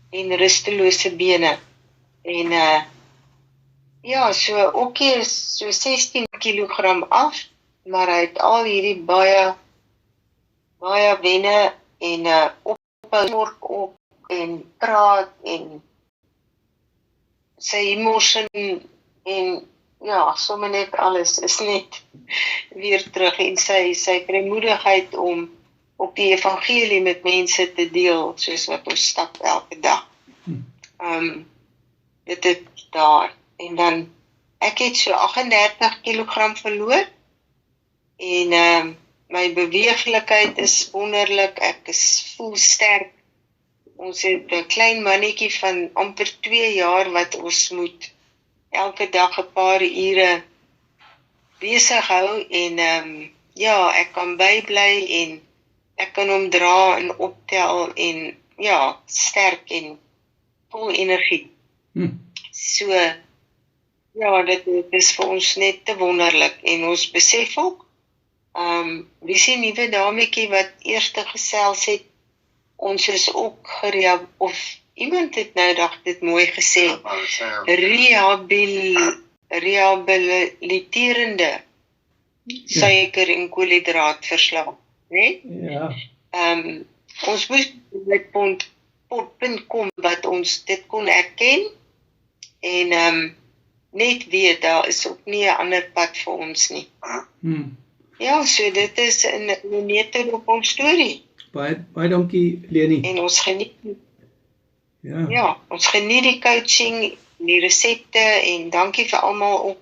Speaker 8: en rustelose bene en so Okkie is so 16 kilogram af, maar hy het al hierdie baie wenne en ophou op en praat en sy emosie en sommer net alles is net weer terug en sy vrymoedigheid om op die evangelie met mense te deel, soos wat ons stap elke dag. Dit het daar. En dan, ek het so 38 kilogram verloor en my beweeglikheid is wonderlik, ek voel sterk. Ons het 'n klein mannetjie van amper 2 jaar wat ons moet elke dag 'n paar ure besig hou en ek kan bybly en ek kan hom dra en optel en sterk en vol energie. So dit is vir ons net te wonderlik en ons besef ook wie sien nuwe dametjie wat eerste gesels het, ons is ook iemand het nou dit mooi gesê, rehabiliterende suiker en koolhidraatverslaaf, né?
Speaker 1: Ja.
Speaker 8: Ons moes met punt kom wat ons dit kon erken en net weet daar is ook nie 'n ander pad vir ons nie. So dit is 'n nette op ons storie.
Speaker 1: Baie dankie Leni.
Speaker 8: En ons geniet ons geniet die coaching, die resepte en dankie vir almal ook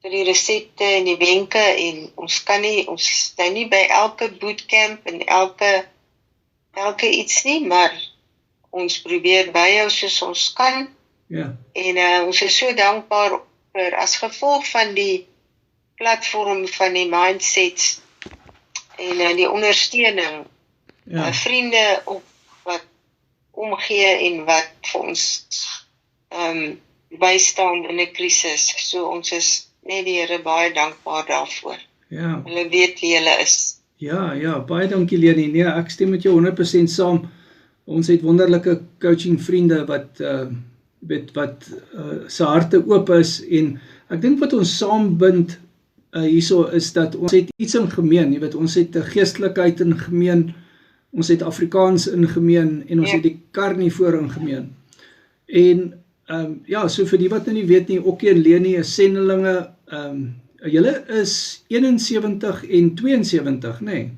Speaker 8: vir die resepte en die wenke en ons is nou nie by elke bootcamp en elke iets nie, maar ons probeer byhou soos ons kan. En ons is so dankbaar vir as gevolg van die platform van die mindsets en die ondersteuning vriende op wat omgee en wat vir ons bystaan in 'n krisis. So ons is net die Here baie dankbaar daarvoor.
Speaker 1: Ja.
Speaker 8: Hulle weet wie hulle is.
Speaker 1: Ja, baie dankie Leni. Nee, ek stem met jou 100% saam. Ons het wonderlike coaching vriende wat se harte oop is en ek dink wat ons saambind hierso is dat ons het iets in gemeen, jy weet, ons het 'n geestelikheid in gemeen, ons het Afrikaans in gemeen en ons het die karnivoor in gemeen. En so vir die wat nou nie weet nie, Okkie en Leni is sendelinge, julle is 71 en 72, nê?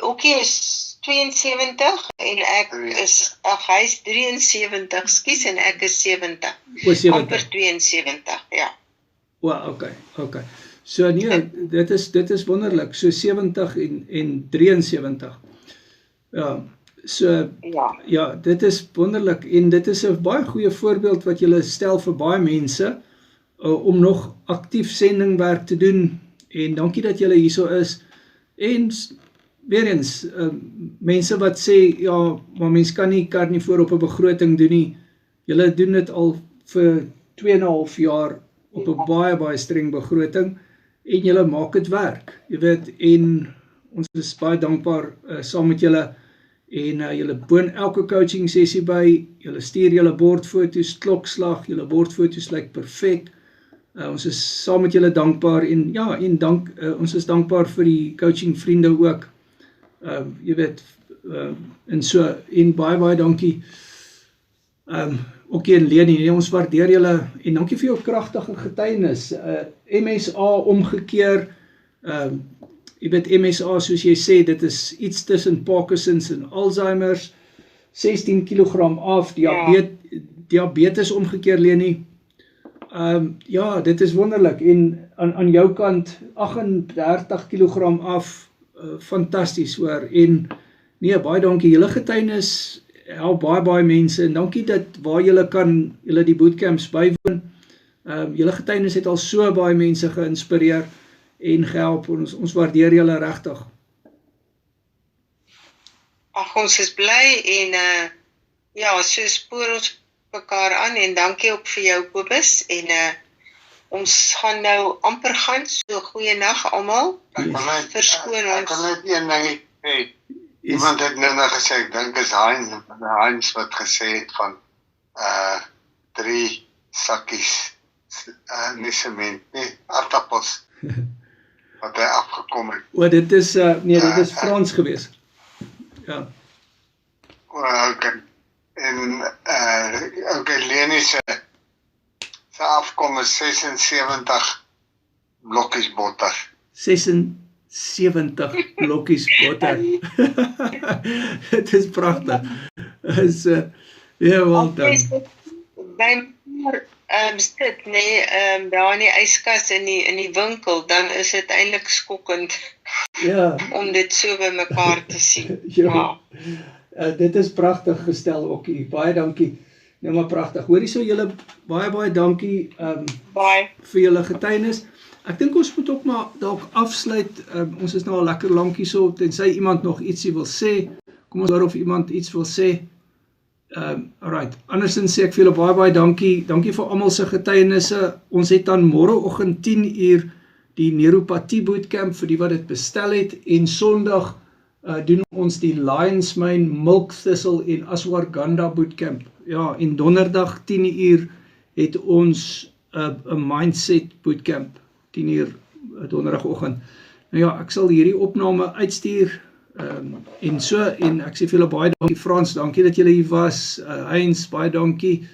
Speaker 8: Okkie is 72 en ek is, hy is 73, skus, en ek is 70.
Speaker 1: O, 70.
Speaker 8: Amper 72, ja.
Speaker 1: O, okay. So nee, dit is wonderlik, so 70 en 73. Ja, so, ja, dit is wonderlik en dit is 'n baie goeie voorbeeld wat julle stel vir baie mense, om nog aktief sendingwerk te doen en dankie dat julle hierso is. En weer eens, mense wat sê, ja, maar mens kan nie karnivoor op 'n begroting doen nie. Julle doen dit al vir 2,5 jaar op 'n baie streng begroting en julle maak dit werk. Jy weet, en ons is baie dankbaar saam met julle en julle boon elke coaching sessie by, julle stuur julle bordfoto's, klokslag, julle bordfoto's lyk perfek. Ons is saam met julle dankbaar en ja, ons is dankbaar vir die coaching vriende ook. Jy weet, en so, en baie dankie, Okkie en Leni, ons waardeer julle, en dankie vir jou kragtige getuienis, MSA omgekeer, jy weet, MSA, soos jy sê, dit is iets tussen Parkinson's en Alzheimer's, 16 kilogram af, diabetes omgekeer, Leni, ja, dit is wonderlik, en aan jou kant, 38 kilogram af, fantasties hoor, en nee, baie dankie, julle getuienis help baie mense, en dankie dat waar julle die bootcamps bywoon, julle getuienis het al so baie mense geïnspireer en gehelp, ons waardeer julle regtig.
Speaker 8: Ag, ons is bly en ja, so spoor ons mekaar aan en dankie ook vir jou Kobus en ons gaan nou amper gaan, so goeie nag almal. Verskoon ons.
Speaker 9: Ek kan net een ding sê. Iemand het nou gesê, ek dink is Heinz wat gesê het van 3 sakkies nie sement, nie, aardappels wat hy afgekom het.
Speaker 1: O, dit is dit is Frans gewees. Ja.
Speaker 9: Okay. En Leni se afkom is 76 blokkies botter.
Speaker 1: 76 blokkies botter. Het is pragtig. Is ja, wel dan.
Speaker 8: Sit daar in die yskas in die winkel, dan is dit eintlik skokkend.
Speaker 1: Ja.
Speaker 8: Om dit so by mekaar te sien.
Speaker 1: Ja. Dit is pragtig gestel, Okkie. Baie dankie. Nou maar pragtig. Hoorie so julle baie dankie vir julle getuienis. Ek dink ons moet ook maar dalk afsluit. Ons is nou al lekker lank hierso, tensy iemand nog ietsie wil sê. Kom ons hoor of iemand iets wil sê. Alright. Andersins sê ek vir julle baie dankie. Dankie vir almal se getuienisse. Ons het dan môreoggend 10:00 die neuropatie bootcamp vir die wat dit bestel het en Sondag doen ons die Lion's Mane, Milk Thistle en Ashwagandha bootcamp. Ja, en donderdag 10:00 het ons 'n mindset bootcamp 10:00 donderdagoggend. Nou ja, ek sal hierdie opname uitstuur en so, en ek sê vir julle baie dankie Frans, dankie dat julle hier was, Heinz, baie dankie,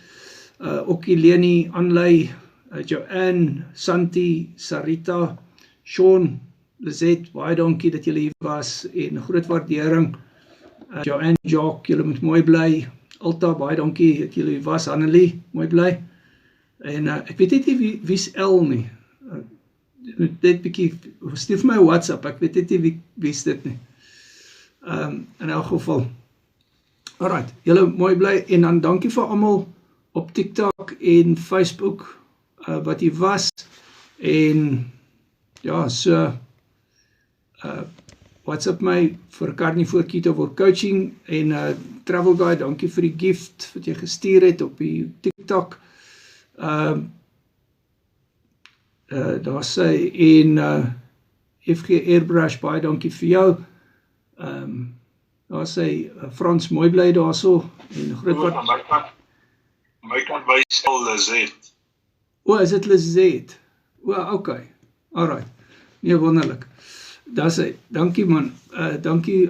Speaker 1: Okkie, Leni, Anlei, Joanne, Santi, Sarita, Sean, Lizette, baie dankie dat julle hier was, en groot waardering, Joanne, Jacques, julle moet mooi bly, Alta, baie dankie dat julle hier was, Annelie, mooi bly, en ek weet net nie wie's El nie, dit bykie, stuur vir my WhatsApp, ek weet net nie wie's dit nie, in elk geval, alright, julle mooi bly, en dan dankie vir almal op TikTok en Facebook, wat hier was, en ja, so, WhatsApp my vir Carnivore Keto for Coaching en Travel Guide, dankie vir die gift wat jy gestuur het op die TikTok. Daar sê en FG Airbrush, baie dankie vir jou. Daar sê Frans Mooibly daarso en groot wat.
Speaker 7: My kant wys Lizet.
Speaker 1: Is dit Lizet? Okay. Alright. Nee, wonderlik. Daar sê, dankie man. Dankie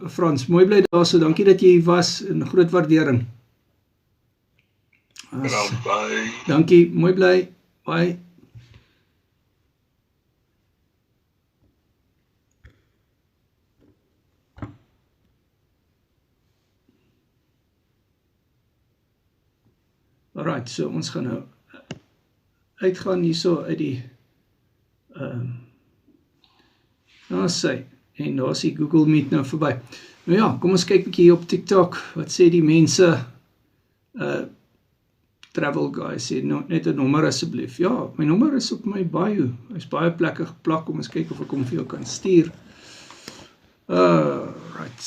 Speaker 1: Frans, mooi bly daarso. Dankie dat jy was en groot waardering. Dankie, mooi bly. Bye. Alright, so ons gaan nou uitgaan hierso uit die daar sê, en daar is die Google Meet nou verby. Nou ja, kom ons kyk bietjie hier op TikTok, wat sê die mense, Travel Guy sê, net 'n nommer asseblief. Ja, my nommer is op my bio, hy is baie plekke geplak, kom ons kyk of ek hom vir jou kan stuur. Right,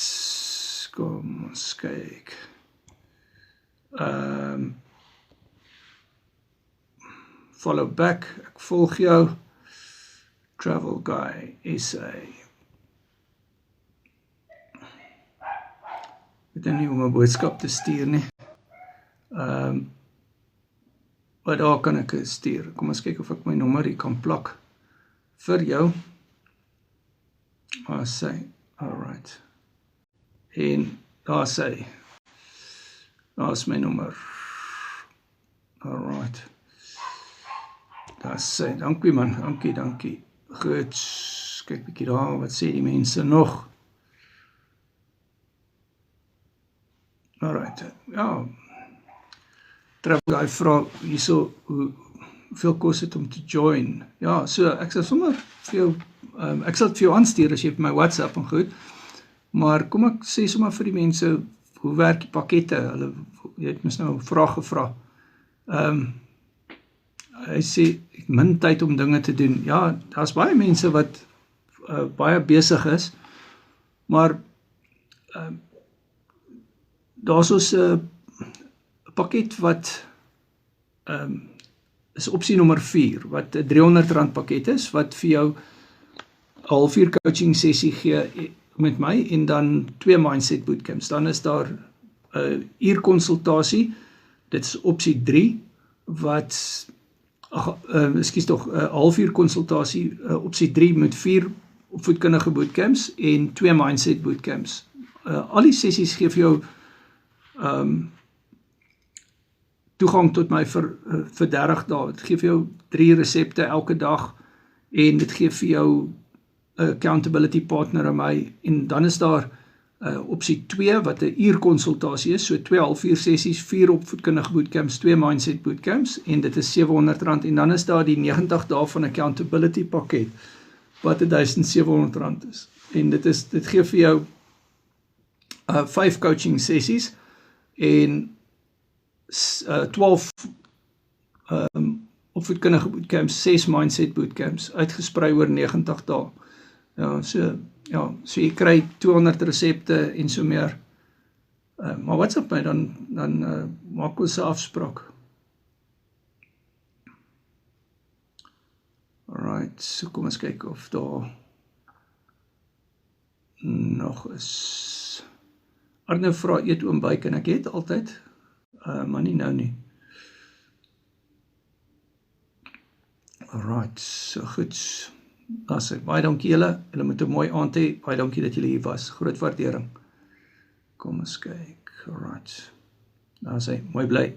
Speaker 1: kom ons kyk. Follow back, ek volg jou, Travel Guy, SA. Ek weet nie om 'n boodskap te stuur nie. Maar daar kan ek stuur. Kom ons kyk of ek my nommer hier kan plak vir jou. Daar sê, alright. En daar sê, daar is my nommer. Alright. Daar sê, dankie man, dankie. Goed, kyk bietjie daar, wat sê die mense nog? Alright, ja. Travel Guy vra hierso, hoeveel kos het om te join? Ja, so, ek sal sommer vir jou, ek sal het vir jou aanstuur as jy vir my WhatsApp en goed, maar kom ek sê sommer vir die mense, hoe werk die pakkette? Hulle, jy het mis nou 'n vraag gevra. Hy sê, ek min tyd om dinge te doen. Ja, daar's baie mense wat baie besig is, maar daar's ons 'n pakket wat is opsie nommer 4, wat 'n R300 pakket is, wat vir jou 'n halfuur coaching sessie gee met my, en dan 2 mindset bootcamps. Dan is daar 'n uur konsultasie, dit is opsie 3, wat ekskuus tog, 'n halfuur konsultasie, opsie 3 met 4 opvoedkundige bootcamps en 2 mindset bootcamps. Al die sessies gee vir jou toegang tot my vir 30 dae. Dit gee vir jou 3 resepte elke dag, en dit gee vir jou 'n accountability partner aan my, en dan is daar opsie 2, wat 'n uur konsultasie is, so 2 halfuur sessies, 4 opvoedkundige bootcamps, 2 mindset bootcamps, en dit is R700, en dan is daar die 90 dae van accountability pakket, wat R1,700 is, en dit gee vir jou 5 coaching sessies, en 12 opvoedkundige bootcamps, 6 mindset bootcamps, uitgesprei oor 90 dae. Ja, so jy kry 200 resepte en so meer. Maar WhatsApp my, dan maak ons 'n afspraak. Alright, so kom ons kyk of daar nog is. Arno vra, eet oom Byk, en ek eet altyd, maar nie nou nie. Alright, so goed. Daar sê, baie dankie julle moet 'n mooi aand hê, baie dankie dat julle hier was, groot waardering. Kom ons kyk, alright. Daar sê, mooi bly.